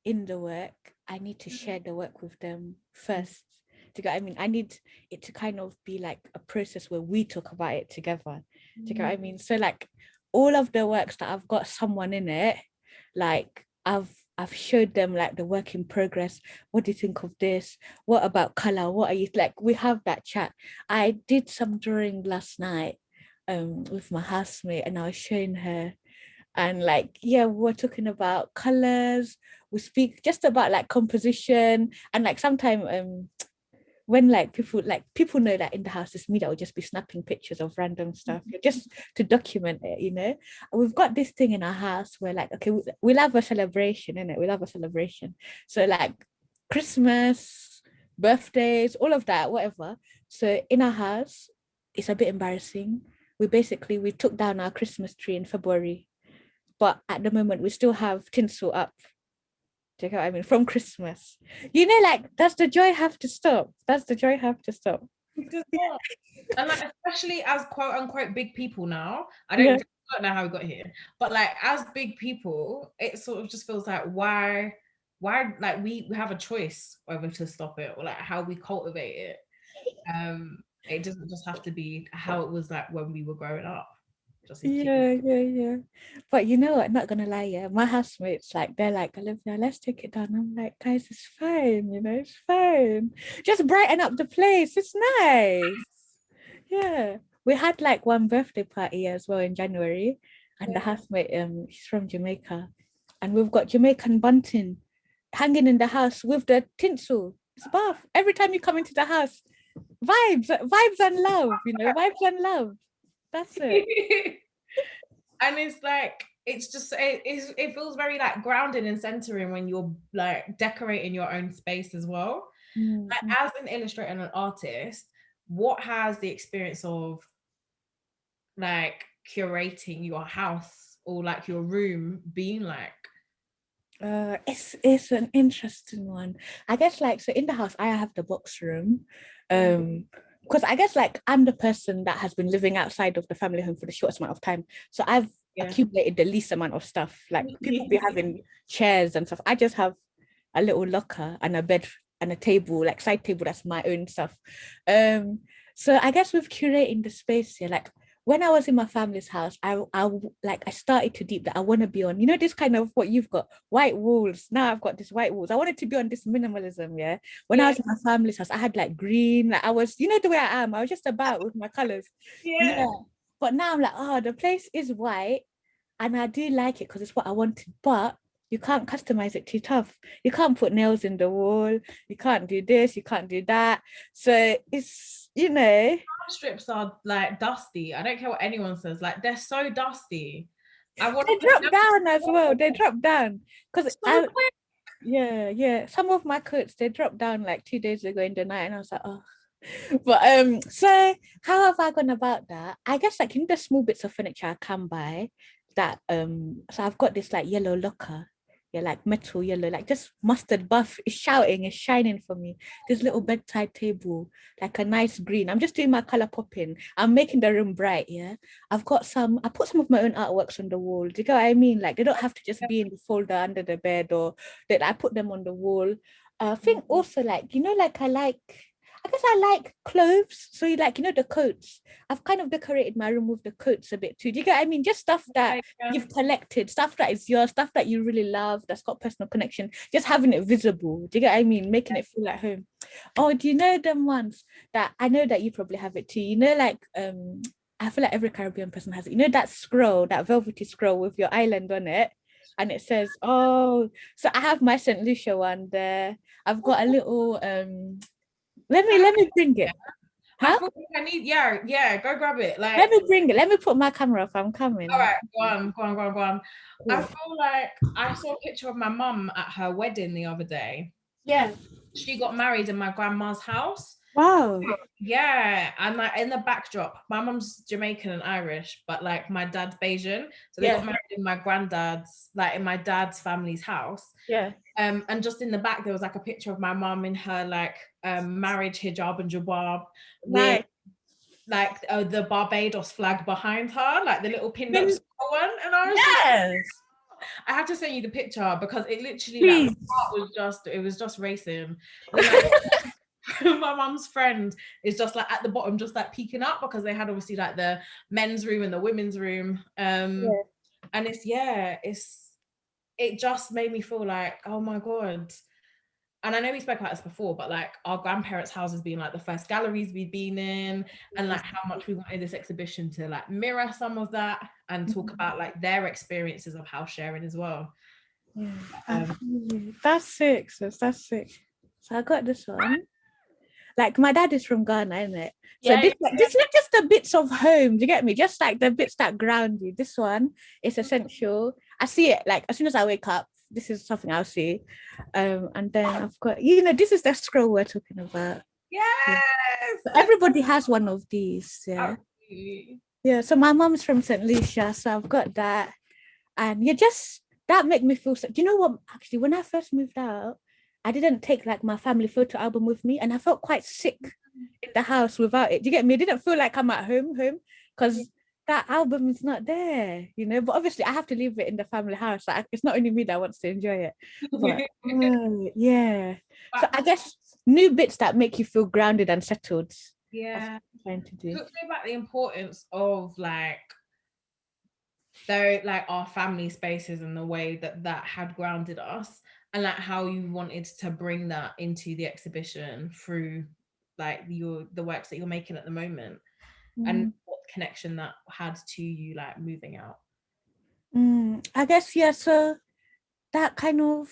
in the work, I need to share the work with them first. Do you get what I mean? I need it to kind of be like a process where we talk about it together. Do you get what I mean? So like all of the works that I've got someone in it, like I've showed them like the work in progress. What do you think of this? What about color? What are you like? We have that chat. I did some drawing last night with my housemate, and I was showing her, and like we're talking about colors, we speak just about like composition, and like sometimes when like people know that in the house it's me that will just be snapping pictures of random stuff just to document it, you know. And we've got this thing in our house where like, okay, we'll have a celebration, innit? We'll have a celebration. So like Christmas, birthdays, all of that, whatever. So in our house, it's a bit embarrassing. We took down our Christmas tree in February, but at the moment we still have tinsel up. Do you get what I mean? From Christmas. You know, like, does the joy have to stop? Does the joy have to stop? It does not. And like, especially as quote unquote big people now, I Yeah. don't know how we got here, but like as big people, it sort of just feels like why like we have a choice whether to stop it or like how we cultivate it. It doesn't just have to be how it was like when we were growing up. Just Yeah. But you know what? Not gonna lie, yeah. My housemates, like, they're like, Olivia, let's take it down. I'm like, guys, it's fine, you know, it's fine. Just brighten up the place. It's nice. Yeah. We had like one birthday party as well in January, and the housemate, he's from Jamaica, and we've got Jamaican bunting hanging in the house with the tinsel. It's bath. Every time you come into the house, vibes and love, you know, vibes and love. That's it. And it's like it feels very like grounding and centering when you're like decorating your own space as well. Like, as an illustrator and an artist, what has the experience of like curating your house or like your room been like? It's an interesting one. I guess, like, so in the house I have the box room, because I guess like I'm the person that has been living outside of the family home for the shortest amount of time, so I've accumulated the least amount of stuff. Like, people be having chairs and stuff. I just have a little locker and a bed and a table, like side table, that's my own stuff. So I guess with curating the space here, like, when I was in my family's house, I started to deep that I want to be on, you know, this kind of what you've got, white walls. Now I've got this white walls. I wanted to be on this minimalism, yeah. When I was in my family's house, I had like green, like I was, you know, the way I am. I was just about with my colors. Yeah. But now I'm like, oh, the place is white, and I do like it because it's what I wanted, but you can't customize it too tough. You can't put nails in the wall. You can't do this. You can't do that. So it's, you know, strips are like dusty. I don't care what anyone says. Like, they're so dusty. I want they drop down as well. They drop down because so quick. Yeah. Some of my coats, they dropped down like 2 days ago in the night, and I was like, oh. But so how have I gone about that? I guess, like, the small bits of furniture I can buy that so I've got this like yellow locker, yeah, like metal yellow, like just mustard buff. It's shouting, it's shining for me. This little bedside table, like a nice green. I'm just doing my color popping. I'm making the room bright. Yeah, I put some of my own artworks on the wall. Do you get what I mean? Like, they don't have to just be in the folder under the bed, or that I put them on the wall. I think also, like, you know, like I guess I like clothes. So, like, you know, the coats. I've kind of decorated my room with the coats a bit too. Do you get what I mean? Just stuff that you've collected, stuff that is yours, stuff that you really love, that's got personal connection. Just having it visible. Do you get what I mean? Making it feel at home. Oh, do you know them ones that I know that you probably have it too? You know, like I feel like every Caribbean person has it. You know, that scroll, that velvety scroll with your island on it, and it says, oh, so I have my St. Lucia one there. I've got a little let me bring it. Huh? I need, go grab it. Like, let me bring it. Let me put my camera off. I'm coming. All right, go on. Cool. I feel like I saw a picture of my mum at her wedding the other day. Yeah. She got married in my grandma's house. Wow. Yeah, and like in the backdrop, my mum's Jamaican and Irish, but like my dad's Bayesian. So they got married in my granddad's, like in my dad's family's house. Yeah. And just in the back, there was like a picture of my mum in her like marriage hijab and jabab with like the Barbados flag behind her, like the little pinned up one. And I was I have to send you the picture because it literally like, it was just racing. My mum's friend is just like at the bottom, just like peeking up, because they had obviously like the men's room and the women's room. And it just made me feel like, oh my God. And I know we spoke about this before, but like our grandparents' houses being like the first galleries we've been in, and like how much we wanted this exhibition to like mirror some of that and talk about like their experiences of house sharing as well. That's sick, sis. That's sick. So I got this one. Like, my dad is from Ghana, isn't it? So this is not just the bits of home. Do you get me? Just like the bits that ground you. This one is essential. I see it like as soon as I wake up. this is something I'll see. And then I've got, you know, this is the scroll we're talking about. Yes. So everybody has one of these. Yeah. Absolutely. Yeah. So my mom's from St. Lucia, so I've got that. And yeah, just that make me feel so. Do you know what? Actually, when I first moved out, I didn't take like my family photo album with me, and I felt quite sick in the house without it. Do you get me? I didn't feel like I'm at home, because that album is not there, you know. But obviously, I have to leave it in the family house. Like, it's not only me that wants to enjoy it. But yeah. So I guess new bits that make you feel grounded and settled. Yeah. That's what I'm trying to do. Talk to me about the importance of like though like our family spaces and the way that that had grounded us, and like how you wanted to bring that into the exhibition through like the works that you're making at the moment, and what connection that had to you like moving out. I guess, yeah, so that kind of,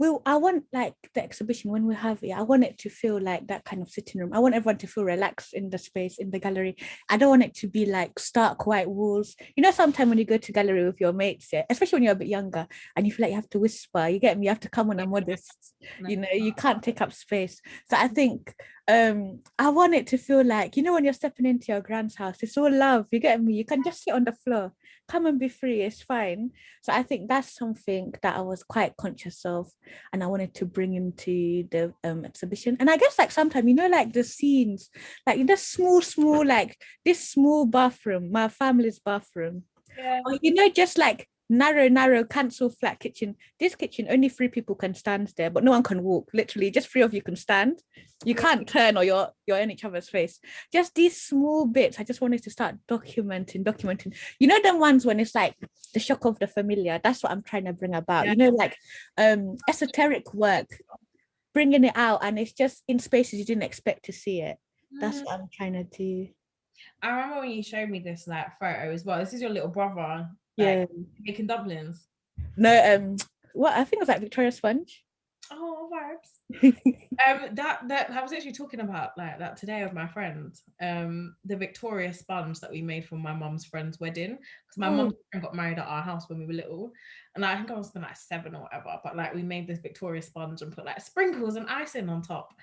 well, I want like the exhibition when we have it, I want it to feel like that kind of sitting room. I want everyone to feel relaxed in the space, in the gallery. I don't want it to be like stark white walls. You know, sometimes when you go to gallery with your mates, yeah, especially when you're a bit younger and you feel like you have to whisper, you get me, you have to come on a modest, you know, you can't take up space. So I think I want it to feel like, you know, when you're stepping into your grand's house, it's all love, you get me, you can just sit on the floor, come and be free, it's fine. So I think that's something that I was quite conscious of, and I wanted to bring into the exhibition. And I guess like sometimes, you know, like the scenes, like this small, like this small bathroom, my family's bathroom, or, you know, just like narrow cancel flat kitchen. This kitchen, only 3 people can stand there, but no one can walk. Literally just 3 of you can stand, you can't turn, or you're in each other's face. Just these small bits, I just wanted to start documenting, you know, them ones when it's like the shock of the familiar. That's what I'm trying to bring about, you know, like esoteric work, bringing it out, and it's just in spaces you didn't expect to see it. That's what I'm trying to do. I remember when you showed me this like photo as well. This is your little brother, Yeah, making dumplings. no, what I think it was like Victoria Sponge. Oh, vibes. That I was actually talking about like that today with my friend. The Victoria sponge that we made for my mum's friend's wedding, because my mum's friend got married at our house when we were little, and I think I was like 7 or whatever. But like we made this Victoria sponge and put like sprinkles and icing on top.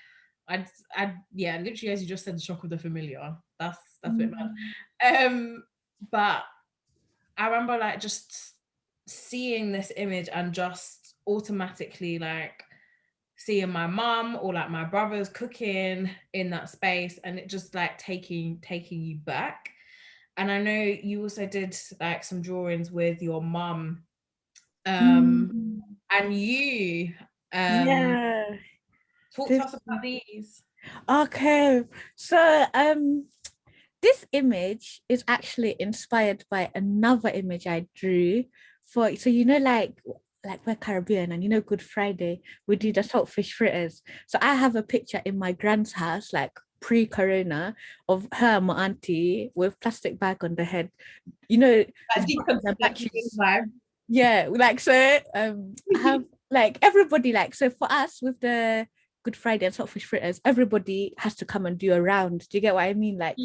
Yeah, literally as you just said, the shock of the familiar. That's a bit mad. But I remember like just seeing this image and just automatically like seeing my mum or like my brothers cooking in that space, and it just like taking you back. And I know you also did like some drawings with your mum, and you Yeah, talk to us about these. okay, so this image is actually inspired by another image I drew for, so you know, like we're Caribbean, and you know, Good Friday, we do the saltfish fritters. So I have a picture in my grand's house, like pre-corona, of her and my auntie with plastic bag on the head. You know, yeah, like so I have like everybody, like, so for us with the Good Friday and saltfish fritters, everybody has to come and do a round. Do you get what I mean? Like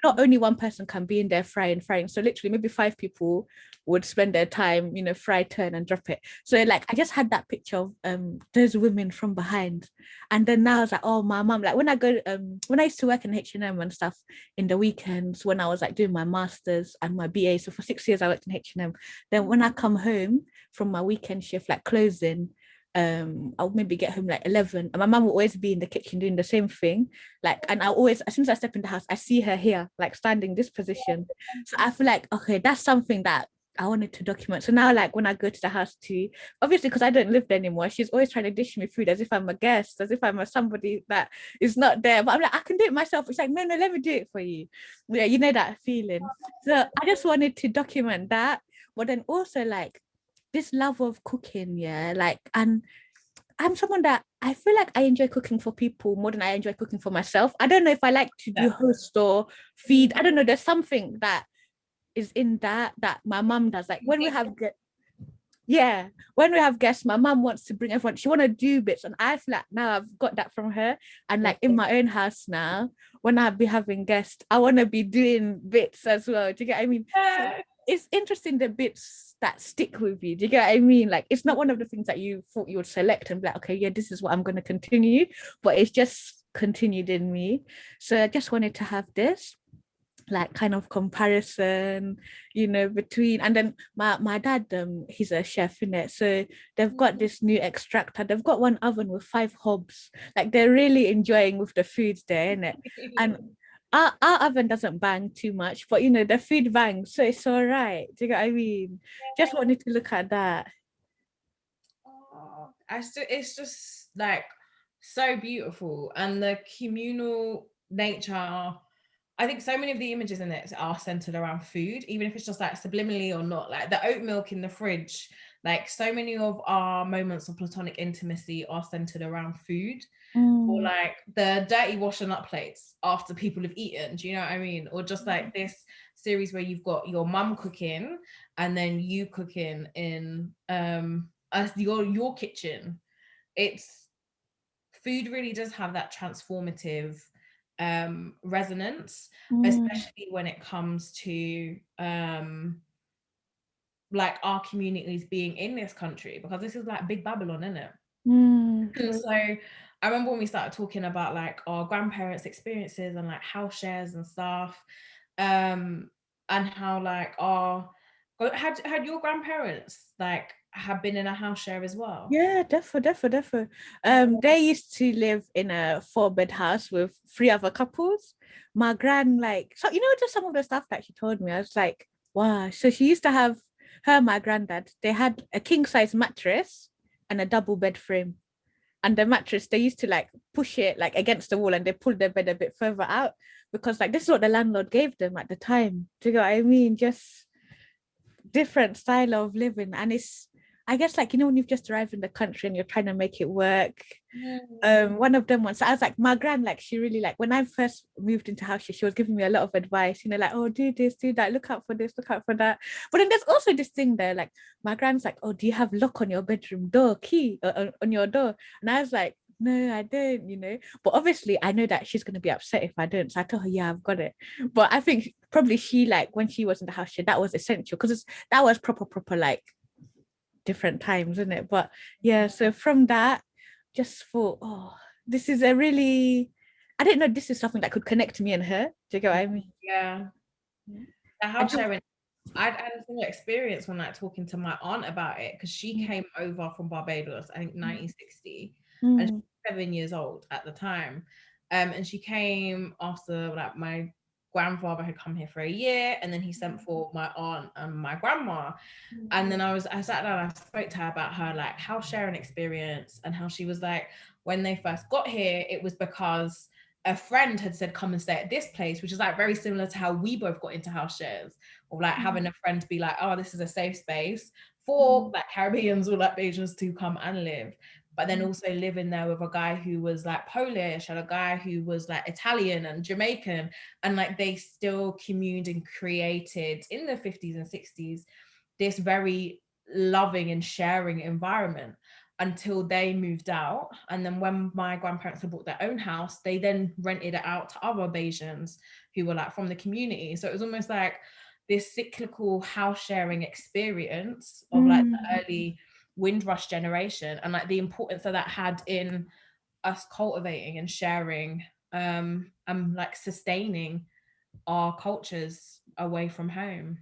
not only one person can be in there frying. So literally maybe 5 people would spend their time, you know, fry, turn and drop it. So like I just had that picture of those women from behind. And then now I was like, oh, my mom, like when I go when I used to work in H&M and stuff in the weekends, when I was like doing my masters and my BA, so for 6 years I worked in H&M. Then when I come home from my weekend shift, like closing, I'll maybe get home like 11, and my mum will always be in the kitchen doing the same thing, like, and I always, as soon as I step in the house, I see her here, like standing this position. So I feel like, okay, that's something that I wanted to document. So now, like when I go to the house too, obviously because I don't live there anymore, she's always trying to dish me food as if I'm a guest, as if I'm somebody that is not there. But I'm like, I can do it myself. It's like, no, let me do it for you. Yeah, you know that feeling. So I just wanted to document that, but then also like this love of cooking, yeah, like, and I'm someone that I feel like I enjoy cooking for people more than I enjoy cooking for myself. I don't know if I like to do host or feed. I don't know. There's something that is in that my mum does. Like when we have when we have guests, my mum wants to bring everyone. She want to do bits, and I feel like now I've got that from her. And like in my own house now, when I be having guests, I want to be doing bits as well. Do you get what I mean? So it's interesting the bits that stick with you. Do you get what I mean? Like, it's not one of the things that you thought you would select and be like, okay, yeah, this is what I'm going to continue, but it's just continued in me. So I just wanted to have this like kind of comparison, you know, between, and then my dad, he's a chef in it, so they've got this new extractor. They've got one oven with 5 hobs. Like, they're really enjoying with the foods there, in it. And our oven doesn't bang too much, but you know, the food bangs, so it's all right. Do you get what I mean? Just wanted to look at that. Oh, it's just like so beautiful, and the communal nature. I think so many of the images in it are centered around food, even if it's just like subliminally or not. Like the oat milk in the fridge, like so many of our moments of platonic intimacy are centered around food. Or like the dirty washing up plates after people have eaten. Do you know what I mean? Or just like this series where you've got your mum cooking and then you cooking in your kitchen. It's food really does have that transformative resonance, especially when it comes to like our communities being in this country, because this is like big Babylon, isn't it? So I remember when we started talking about like our grandparents' experiences and like house shares and stuff, and how like had your grandparents like have been in a house share as well? Yeah, definitely. They used to live in a 4-bed house with 3 other couples. My gran, like, so you know, just some of the stuff that she told me, I was like, wow. So she used to have my granddad, they had a king size mattress and a double bed frame. And the mattress, they used to like push it like against the wall, and they pulled their bed a bit further out because like this is what the landlord gave them at the time. Do you know what I mean? Just different style of living. And it's, I guess, like, you know, when you've just arrived in the country and you're trying to make it work. One of them once, I was like, my gran, like, she really, like, when I first moved into house, she was giving me a lot of advice, you know, like, oh, do this, do that, look out for this, look out for that. But then there's also this thing there, like, my gran's like, oh, do you have lock on your bedroom door, key on your door? And I was like, no, I don't, you know. But obviously I know that she's going to be upset if I don't, so I told her, yeah, I've got it. But I think probably she, like, when she was in the house, that was essential, because that was proper like different times, isn't it? But yeah, so from that, just thought, oh, this is a really, I didn't know this is something that could connect me and her. Do you get what I mean? Yeah. The house sharing, I had a similar experience when like talking to my aunt about it, because she came over from Barbados, I think 1960, and she was 7 years old at the time. And she came after like my grandfather had come here for a year, and then he sent for my aunt and my grandma. And then I sat down and I spoke to her about her like house sharing experience, and how she was like, when they first got here, it was because a friend had said, come and stay at this place, which is like very similar to how we both got into house shares, or like having a friend to be like, oh, this is a safe space for like Caribbeans or like Asians to come and live. But then also living there with a guy who was like Polish and a guy who was like Italian and Jamaican, and like they still communed and created in the 50s and 60s this very loving and sharing environment, until they moved out. And then when my grandparents had bought their own house, they then rented it out to other Bajans who were like from the community. So it was almost like this cyclical house sharing experience of like the early Windrush generation, and like the importance that had in us cultivating and sharing and like sustaining our cultures away from home.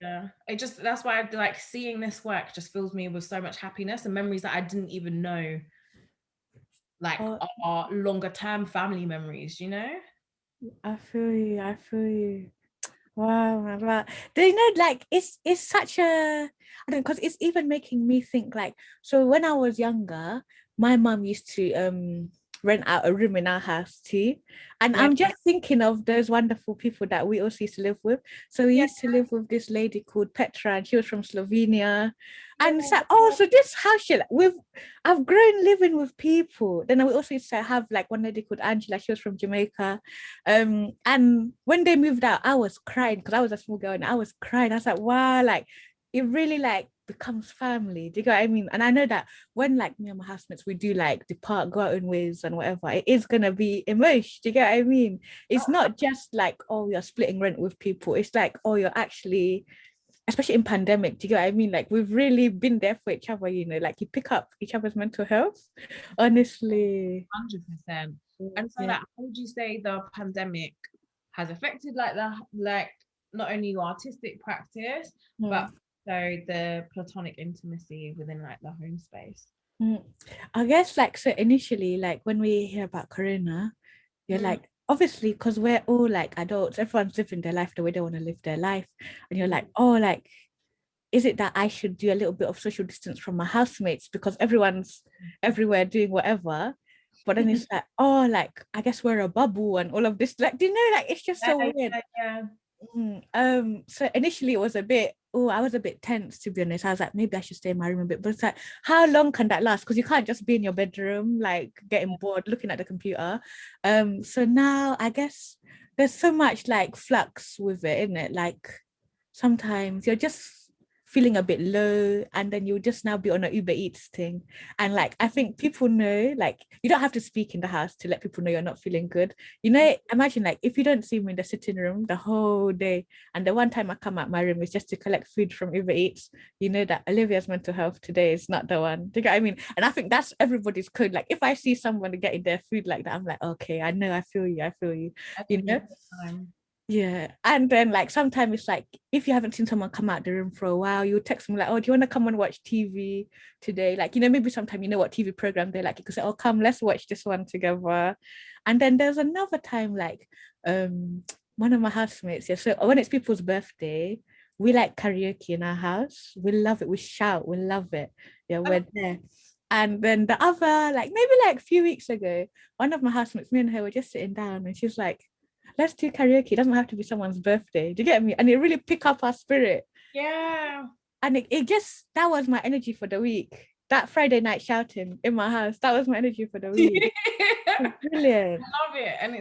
Yeah, it just, that's why I like seeing this work just fills me with so much happiness and memories that I didn't even know like are longer term family memories, you know. I feel you. Wow. Do you know, like, it's such a, I don't know, because it's even making me think, like, so when I was younger, my mom used to rent out a room in our house too, and I'm just thinking of those wonderful people that we also used to live with. So we used to live with this lady called Petra, and she was from Slovenia. And it's like, oh, so this house shit, I've grown living with people. Then we also used to have like one lady called Angela, she was from Jamaica. And when they moved out, I was crying because I was a small girl, and I was crying. I was like, wow, like it really like becomes family. Do you get what I mean? And I know that when like me and my housemates, we do like depart, go our own ways and whatever, it is gonna be emotional. Do you get what I mean? It's not just like, oh, you're splitting rent with people. It's like, oh, you're actually, especially in pandemic, do you get what I mean? Like we've really been there for each other, you know, like you pick up each other's mental health. Honestly. 100%. And so Yeah. like, how would you say the pandemic has affected like not only your artistic practice, but so the platonic intimacy within like the home space? I guess like, so initially, like when we hear about Corona, you're like, obviously, because we're all like adults, everyone's living their life the way they want to live their life. And you're like, oh, like, is it that I should do a little bit of social distance from my housemates because everyone's everywhere doing whatever? But then it's like, oh, like, I guess we're a bubble and all of this. Like, do you know, like, it's just so weird. Yeah. So initially it was a bit, I was a bit tense, to be honest. I was like, maybe I should stay in my room a bit, but it's like, how long can that last? Because you can't just be in your bedroom like getting bored looking at the computer. So now I guess there's so much like flux with it, isn't it? Like sometimes you're just feeling a bit low and then you'll just now be on an Uber Eats thing, and like I think people know, like you don't have to speak in the house to let people know you're not feeling good, you know. Imagine like if you don't see me in the sitting room the whole day and the one time I come out my room is just to collect food from Uber Eats, you know that Olivia's mental health today is not the one. Do you get what I mean? And I think that's everybody's code. Like if I see someone getting their food like that, I'm like, okay, I know, I feel you, you know. Yeah. And then like sometimes it's like if you haven't seen someone come out the room for a while, you text them like, oh, do you want to come and watch TV today? Like, you know, maybe sometime you know what TV program they like, you could say, oh, come, let's watch this one together. And then there's another time like one of my housemates, yeah. So when it's people's birthday, we like karaoke in our house. We love it. We shout, we love it. Yeah, we're there. And then the other, like maybe like a few weeks ago, one of my housemates, me and her were just sitting down and she's like, let's do karaoke. It doesn't have to be someone's birthday. Do you get me? And it really pick up our spirit. Yeah. And it just, that was my energy for the week. That Friday night shouting in my house, that was my energy for the week. Brilliant. I love it. And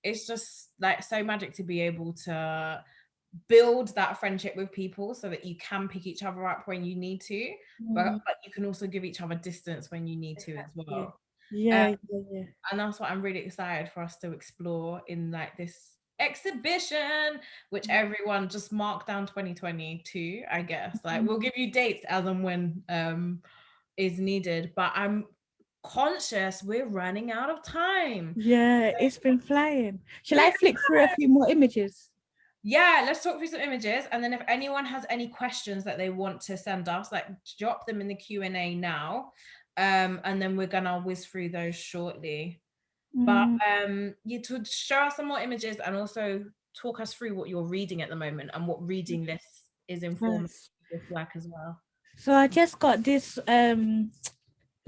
it's just like so magic to be able to build that friendship with people so that you can pick each other up when you need to, but you can also give each other distance when you need to as well. Yeah. And that's what I'm really excited for us to explore in like this exhibition, which everyone just mark down 2022, I guess. Like we'll give you dates as and when is needed, but I'm conscious we're running out of time. Yeah, it's been flying. Shall I flick through a few more images? Yeah, let's talk through some images, and then if anyone has any questions that they want to send us, like drop them in the Q&A now, and then we're gonna whiz through those shortly. But you to show us some more images and also talk us through what you're reading at the moment and what reading this is informing this work as well. So I just got this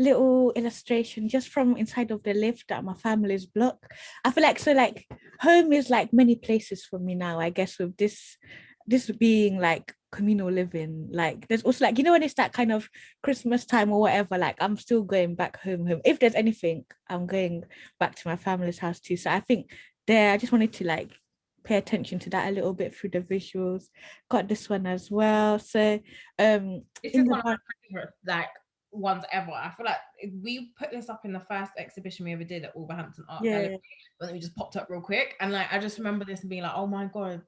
little illustration just from inside of the lift at my family's block. I feel like, so like home is like many places for me now, I guess, with this being like communal living. Like there's also like, you know, when it's that kind of Christmas time or whatever, like I'm still going back home. If there's anything, I'm going back to my family's house too. So I think I just wanted to like pay attention to that a little bit through the visuals. Got this one as well. So this is one of my favorite like ones ever. I feel like we put this up in the first exhibition we ever did at Wolverhampton Art Gallery, but then we just popped up real quick, and like I just remember this and being like, oh my god,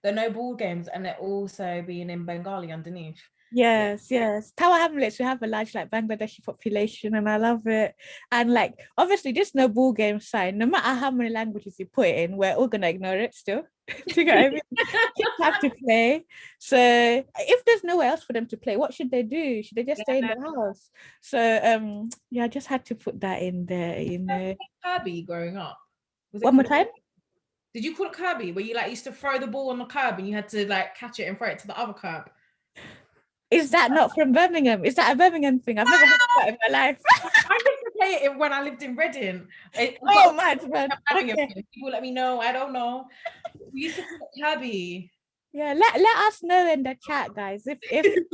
there are no ball games, and it also being in Bengali underneath. Yes. Tower Hamlets, we have a large like Bangladeshi population, and I love it. And like obviously this no ball game sign, no matter how many languages you put it in, we're all gonna ignore it still. Do you get what I mean? Kids have to play. So if there's nowhere else for them to play, what should they do? Should they just stay in the house? So yeah, I just had to put that in there, you know. Kirby growing up. One more time. Did you call it Kirby, where you like used to throw the ball on the curb and you had to like catch it and throw it to the other curb? Is that not from Birmingham? Is that a Birmingham thing? I've never heard of that in my life. I used to play it when I lived in Reading. Man. Okay. People let me know. I don't know. We used to call it Kirby. Yeah, let us know in the chat, guys. If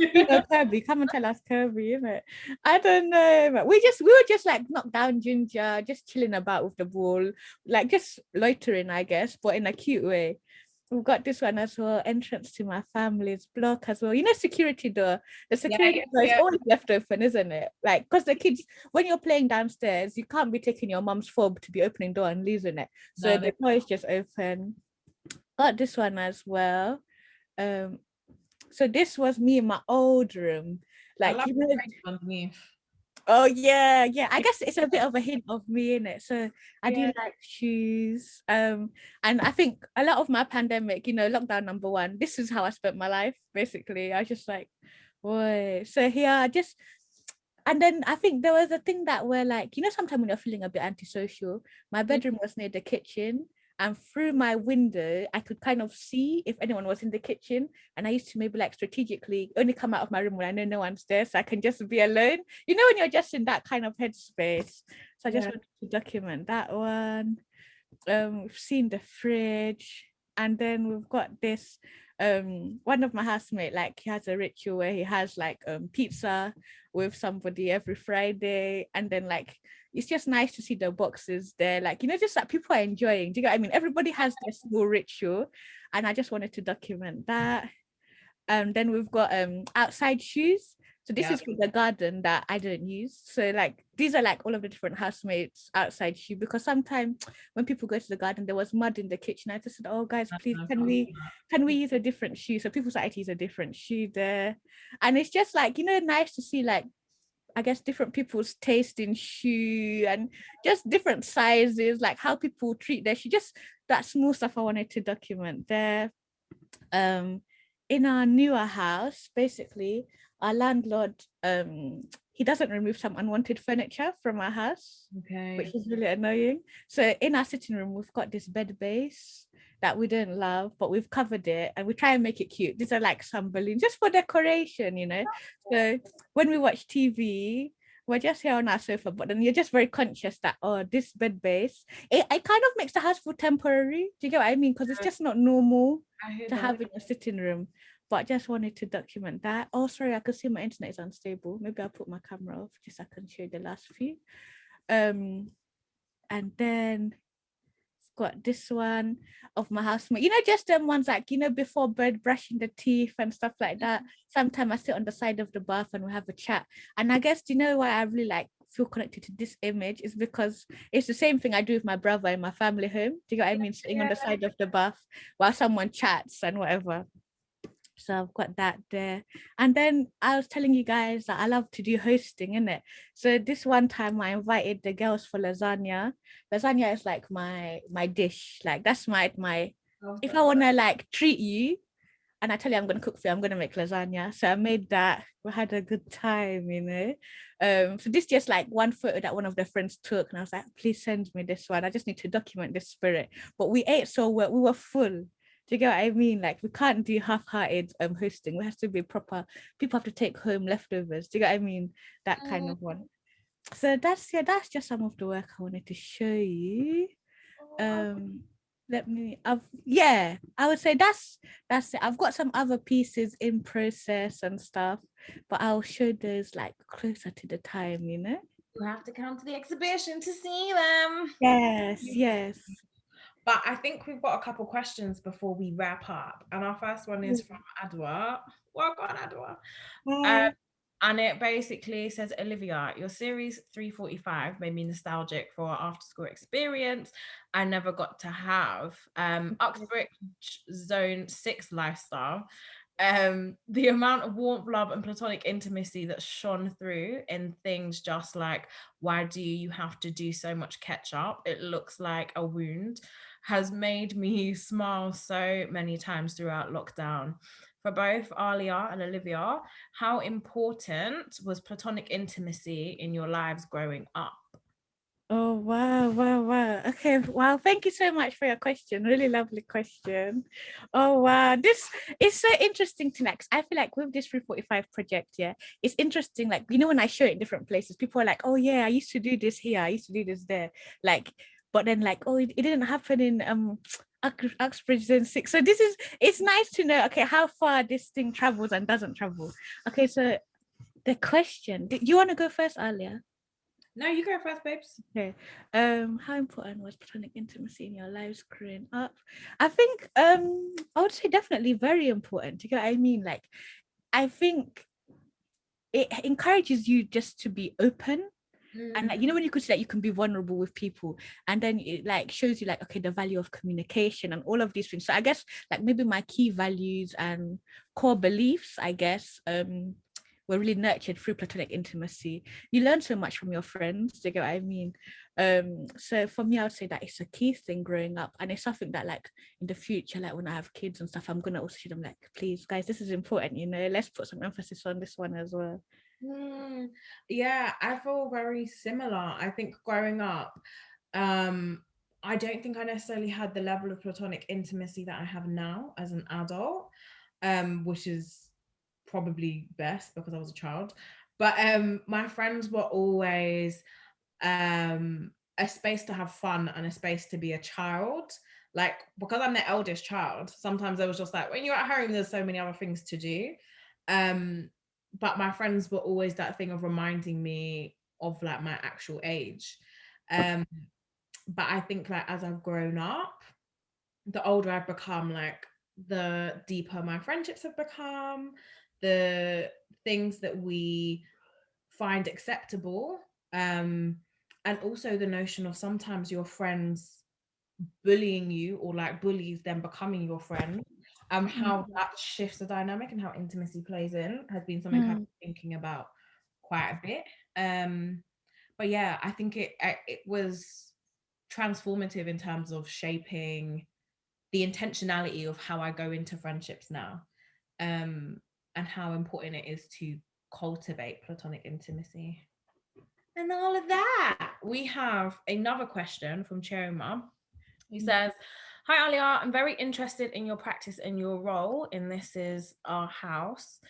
you know Kirby, come and tell us Kirby, isn't it? I don't know. We were just like knocked down ginger, just chilling about with the ball, like just loitering, I guess, but in a cute way. we've got this one as well, entrance to my family's block as well. You know, security door. The security door is always left open, isn't it? Like, because the kids, when you're playing downstairs, you can't be taking your mom's fob to be opening door and losing it. So the door is just open. Got this one as well. So this was me in my old room. Like, you know, underneath. oh yeah. I guess it's a bit of a hint of me in it. So I do like shoes. And I think a lot of my pandemic, you know, lockdown number one, this is how I spent my life. Basically, I was just like, boy. So here, and then I think there was a thing that where, like, you know, sometimes when you're feeling a bit antisocial, my bedroom was near the kitchen. And through my window, I could kind of see if anyone was in the kitchen. And I used to maybe like strategically only come out of my room when I know no one's there, so I can just be alone. You know, when you're just in that kind of headspace. So I just wanted to document that one. We've seen the fridge. And then we've got this, one of my housemates, like, he has a ritual where he has like pizza with somebody every Friday. And then like, it's just nice to see the boxes there, like, you know, just that people are enjoying. Do you get what I mean? Everybody has their small ritual, and I just wanted to document that. Then we've got outside shoes. So this is for the garden that I don't use. So like, these are like all of the different housemates outside shoe, because sometimes when people go to the garden, there was mud in the kitchen. I just said, oh guys, please, can we use a different shoe? So people started to use a different shoe there. And it's just like, you know, nice to see, like, I guess different people's taste in shoe and just different sizes, like how people treat their shoe, just that small stuff I wanted to document there. In our newer house, basically, our landlord, he doesn't remove some unwanted furniture from our house, which is really annoying. So in our sitting room, we've got this bed base that we don't love, but we've covered it and we try and make it cute. These are like some balloons just for decoration, you know. So when we watch TV, we're just here on our sofa, but then you're just very conscious that, oh, this bed base, it kind of makes the house feel temporary. Do you get what I mean? Because it's just not normal to have in a sitting room. But I just wanted to document that. Oh, sorry, I could see my internet is unstable. Maybe I'll put my camera off just so I can show you the last few. And then got this one of my housemate, you know, just them ones like, you know, before bed, brushing the teeth and stuff like that. Sometimes I sit on the side of the bath and we have a chat. And I guess, you know why I really like feel connected to this image is because it's the same thing I do with my brother in my family home. Do you get what I mean? Sitting on the side of the bath while someone chats and whatever. So I've got that there. And then I was telling you guys that I love to do hosting, innit? So this one time I invited the girls for lasagna. Lasagna is like my dish. Like that's my if I want to like treat you and I tell you I'm going to cook for you, I'm going to make lasagna. So I made that. We had a good time, you know. So this just like one photo that one of the friends took, and I was like, please send me this one. I just need to document this spirit. But we ate so well, we were full. Do you get what I mean? Like we can't do half-hearted hosting. We have to be proper. People have to take home leftovers. Do you get what I mean? That kind of one. So that's just some of the work I wanted to show you. I would say that's it. I've got some other pieces in process and stuff, but I'll show those like closer to the time, you know. You have to come to the exhibition to see them. Yes. But I think we've got a couple questions before we wrap up. And our first one is from Adwa. Welcome, Adwa. And it basically says, Olivia, your series 345 made me nostalgic for our after-school experience I never got to have. Uxbridge Zone 6 lifestyle. The amount of warmth, love, and platonic intimacy that shone through in things just like, why do you have to do so much ketchup? It looks like a wound, has made me smile so many times throughout lockdown. For both Aliyah and Olivia, how important was platonic intimacy in your lives growing up? Oh, wow. Okay, wow. Thank you so much for your question. Really lovely question. Oh, wow. This is so interesting to next. I feel like with this 345 project, it's interesting. Like, you know, when I show it in different places, people are like, oh, yeah, I used to do this here. I used to do this there. Like, but then like, oh, it didn't happen in Uxbridge Zone 6. So it's nice to know, okay, how far this thing travels and doesn't travel. Okay, so the question, do you want to go first, Aliyah? No, you go first, babes. Okay. How important was platonic intimacy in your lives growing up? I think I would say definitely very important. Do you get what I mean? Like, I think it encourages you just to be open. And like, you know, when you could say that you can be vulnerable with people, and then it like shows you like, okay, the value of communication and all of these things. So I guess like maybe my key values and core beliefs, I guess, were really nurtured through platonic intimacy. You learn so much from your friends. Do you get what I mean? So for me, I would say that it's a key thing growing up, and it's something that like in the future, like when I have kids and stuff, I'm gonna also show them like, please, guys, this is important. You know, let's put some emphasis on this one as well. Yeah, I feel very similar. I think growing up, I don't think I necessarily had the level of platonic intimacy that I have now as an adult, which is probably best because I was a child. But my friends were always a space to have fun and a space to be a child. Like, because I'm the eldest child, sometimes I was just like, when you're at home, there's so many other things to do. But my friends were always that thing of reminding me of like my actual age. But I think like as I've grown up, the older I've become, like the deeper my friendships have become, the things that we find acceptable, and also the notion of sometimes your friends bullying you or like bullies then becoming your friend, how that shifts the dynamic and how intimacy plays in has been something I've been thinking about quite a bit. But yeah, I think it was transformative in terms of shaping the intentionality of how I go into friendships now, and how important it is to cultivate platonic intimacy. And all of that, we have another question from Cherima, who says, "Hi Aliyah, I'm very interested in your practice and your role in This Is Our House.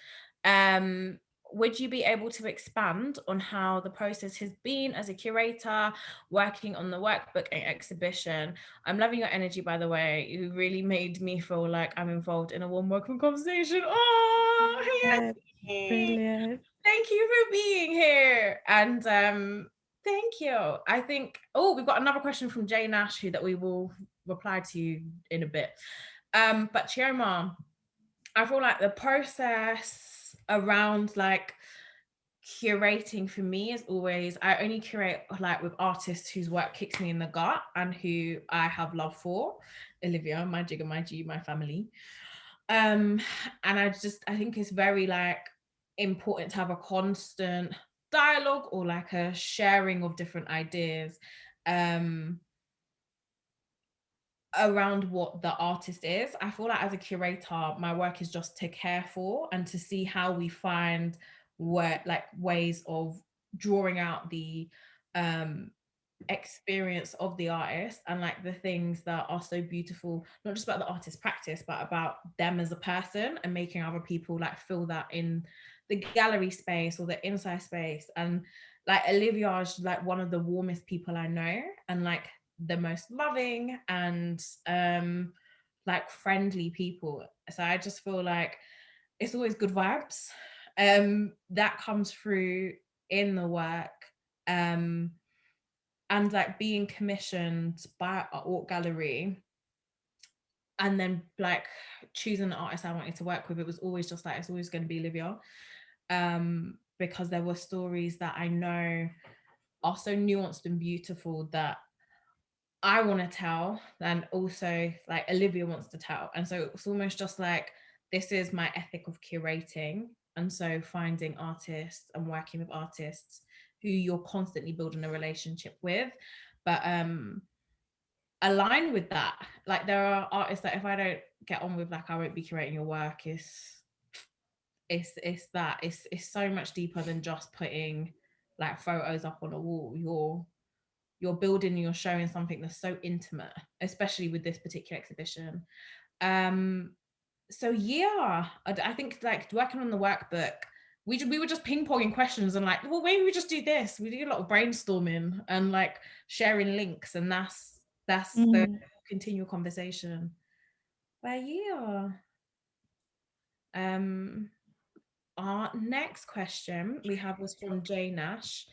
Would you be able to expand on how the process has been as a curator working on the workbook and exhibition? I'm loving your energy, by the way. You really made me feel like I'm involved in a warm welcome conversation. Oh, Yeah, yeah. brilliant. Thank you for being here. And thank you. I think, we've got another question from Jay Nash that we will reply to you in a bit. But Chioma, I feel like the process around like curating for me is always, I only curate like with artists whose work kicks me in the gut and who I have love for. Olivia, my jigger, my G, my family. And I think it's very like important to have a constant dialogue or like a sharing of different ideas around what the artist is. I feel like as a curator, my work is just to care for and to see how we find ways of drawing out the experience of the artist and like the things that are so beautiful, not just about the artist's practice, but about them as a person, and making other people like feel that in the gallery space or the inside space. And like Olivia is like one of the warmest people I know, and like the most loving and like friendly people. So I just feel like it's always good vibes that comes through in the work. And like being commissioned by Ort Gallery and then like choosing the artist I wanted to work with, it was always just like, it's always going to be Olivia, because there were stories that I know are so nuanced and beautiful that I want to tell, and also like Olivia wants to tell. And so it's almost just like, this is my ethic of curating. And so finding artists and working with artists who you're constantly building a relationship with, but align with that. Like there are artists that if I don't get on with, like I won't be curating your work. It's so much deeper than just putting like photos up on a wall. You're building, you're showing something that's so intimate, especially with this particular exhibition. So yeah, I think like working on the workbook, we were just ping-ponging questions and like, well, maybe we just do this. We do a lot of brainstorming and like sharing links, and that's the continual conversation. But yeah. Our next question we have was from Jay Nash.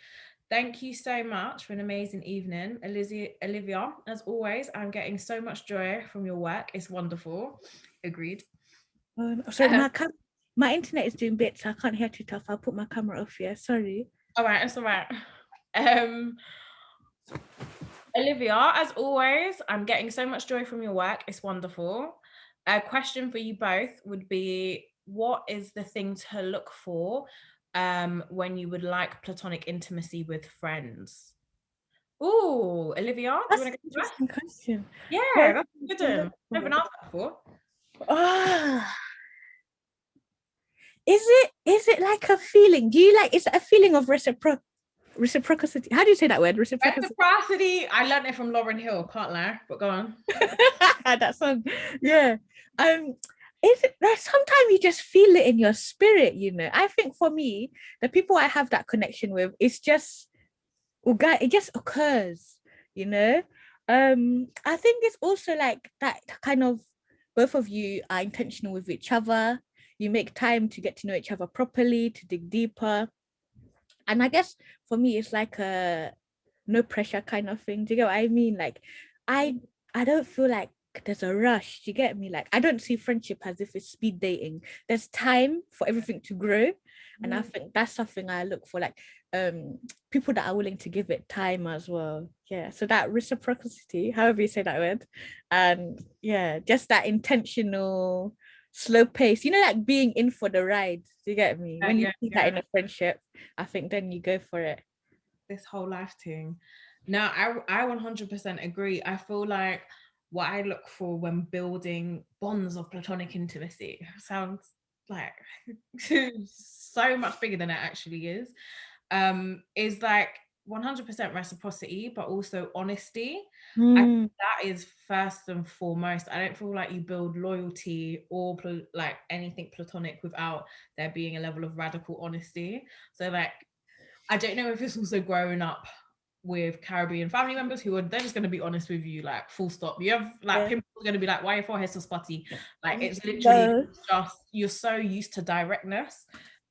Thank you so much for an amazing evening, Olivia. As always, I'm getting so much joy from your work. It's wonderful. Agreed. Sorry, my internet is doing bits, so I can't hear too tough. I'll put my camera off here. Sorry. All right, it's all right. Olivia, as always, I'm getting so much joy from your work. It's wonderful. A question for you both would be, what is the thing to look for when you would like platonic intimacy with friends? Oh, Olivia, do you want to go first? Interesting question. Yeah, that's a good one. I haven't asked that before. Is it like a feeling? Do you like, is it a feeling of reciprocity? How do you say that word? Reciprocity. I learned it from Lauryn Hill, can't lie, but go on. That song. Yeah. Is it that sometimes you just feel it in your spirit, you know? I think for me, the people I have that connection with, it's just, it just occurs, you know? I think it's also like that kind of, both of you are intentional with each other. You make time to get to know each other properly, to dig deeper. And I guess for me, it's like a no pressure kind of thing. Do you get what I mean? Like, I don't feel like there's a rush. Do you get me? Like, I don't see friendship as if it's speed dating. There's time for everything to grow. And I think that's something I look for, like people that are willing to give it time as well. Yeah. So that reciprocity, however you say that word, and yeah, just that intentional slow pace, you know, like being in for the ride. Do you get me? When you see that in a friendship, I think then you go for it. This whole life thing. No, I 100% agree. I feel like what I look for when building bonds of platonic intimacy sounds like so much bigger than it actually is like 100% reciprocity, but also honesty. I think that is first and foremost. I don't feel like you build loyalty or like anything platonic without there being a level of radical honesty. So like, I don't know if it's also growing up with Caribbean family members who are, they're just going to be honest with you, like full stop. You have like people are going to be like, why your forehead so spotty? Like it's literally just, you're so used to directness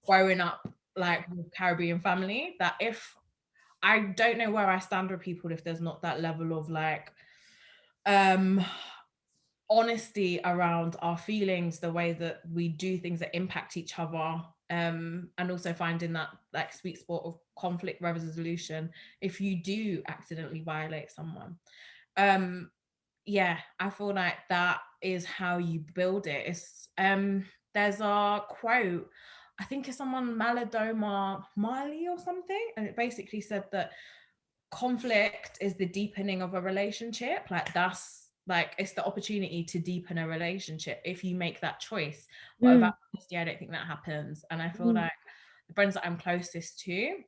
growing up like with Caribbean family that if I don't know where I stand with people if there's not that level of like honesty around our feelings, the way that we do things that impact each other, and also finding that like sweet spot of conflict resolution if you do accidentally violate someone. Yeah, I feel like that is how you build it. It's there's a quote, I think it's someone Maladoma Marley or something, and it basically said that conflict is the deepening of a relationship. Like that's like, it's the opportunity to deepen a relationship if you make that choice. But without honesty, I don't think that happens. And I feel like the friends that I'm closest to,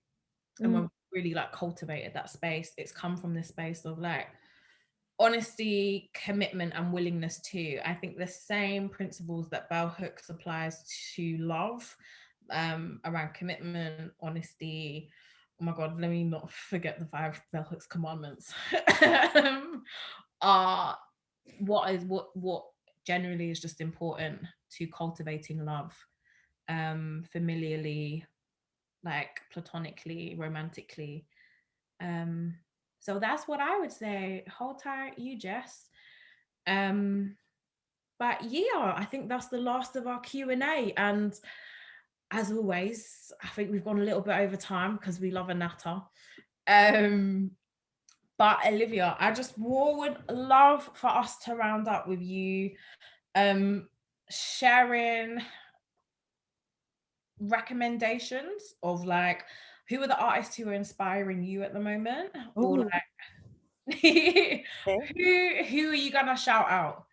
and we've really like cultivated that space, it's come from this space of like honesty, commitment, and willingness to. I think the same principles that Bell Hooks applies to love, around commitment, honesty. Oh my God, let me not forget the 5 Bell Hooks commandments. Are what generally is just important to cultivating love, familiarly, like platonically, romantically. So that's what I would say. Hold tight, you Jess. But yeah, I think that's the last of our Q&A. And as always, I think we've gone a little bit over time because we love a natter. But Olivia, I just would love for us to round up with you sharing recommendations of like, who are the artists who are inspiring you at the moment? Or like who are you gonna shout out?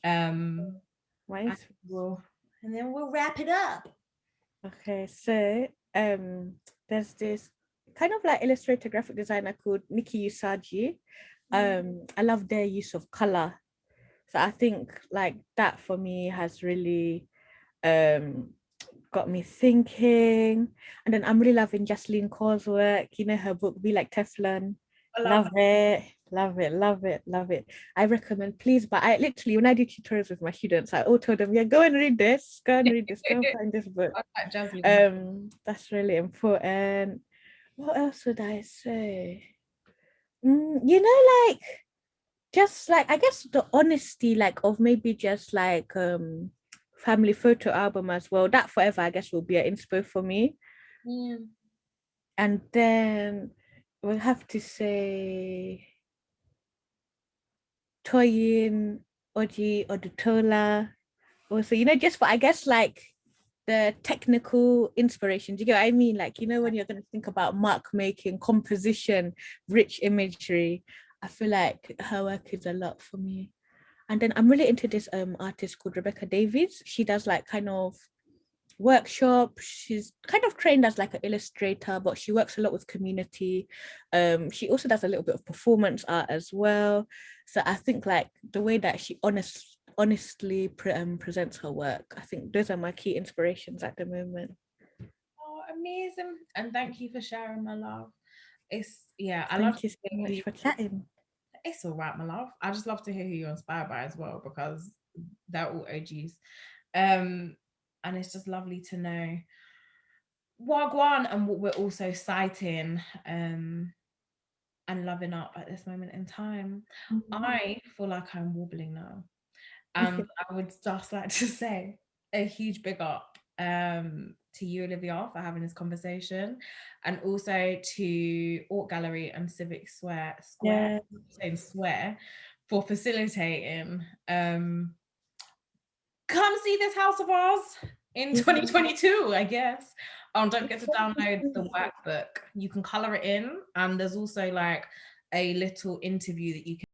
And then we'll wrap it up. Okay, so there's this kind of like illustrator graphic designer called Nikki Usagi. I love their use of color. So I think like that for me has really got me thinking. And then I'm really loving Jocelyn Cole's work, you know, her book Be Like Teflon. Love it. I recommend, please. But I literally, when I do tutorials with my students, I all tell them, yeah, go and read this, go and find this book. That's really important. What else would I say? You know, like just like I guess the honesty, like of maybe just like family photo album as well. That forever, I guess, will be an inspo for me. Yeah. And then we'll have to say Toyin, Oji, Odutola. Also, you know, just for I guess like the technical inspiration. Do you get what I mean? Like, you know, when you're going to think about mark making, composition, rich imagery, I feel like her work is a lot for me. And then I'm really into this artist called Rebecca Davies. She does like kind of workshop. She's kind of trained as like an illustrator, but she works a lot with community. She also does a little bit of performance art as well. So I think like the way that she honestly presents her work, I think those are my key inspirations at the moment. Oh, amazing. And thank you for sharing, my love. It's I love Thank you so much for chatting. it's all right, my love. I just love to hear who you're inspired by as well, because they're all OGs. And it's just lovely to know Wagwan and what we're also citing and loving up at this moment in time. I feel like I'm wobbling now. And I would just like to say a huge big up to you, Olivia, for having this conversation, and also to Ort Gallery and Civic Square, saying Square, for facilitating. Come see this house of ours in 2022, I guess. Don't forget to download the workbook. You can color it in, and there's also like a little interview that you can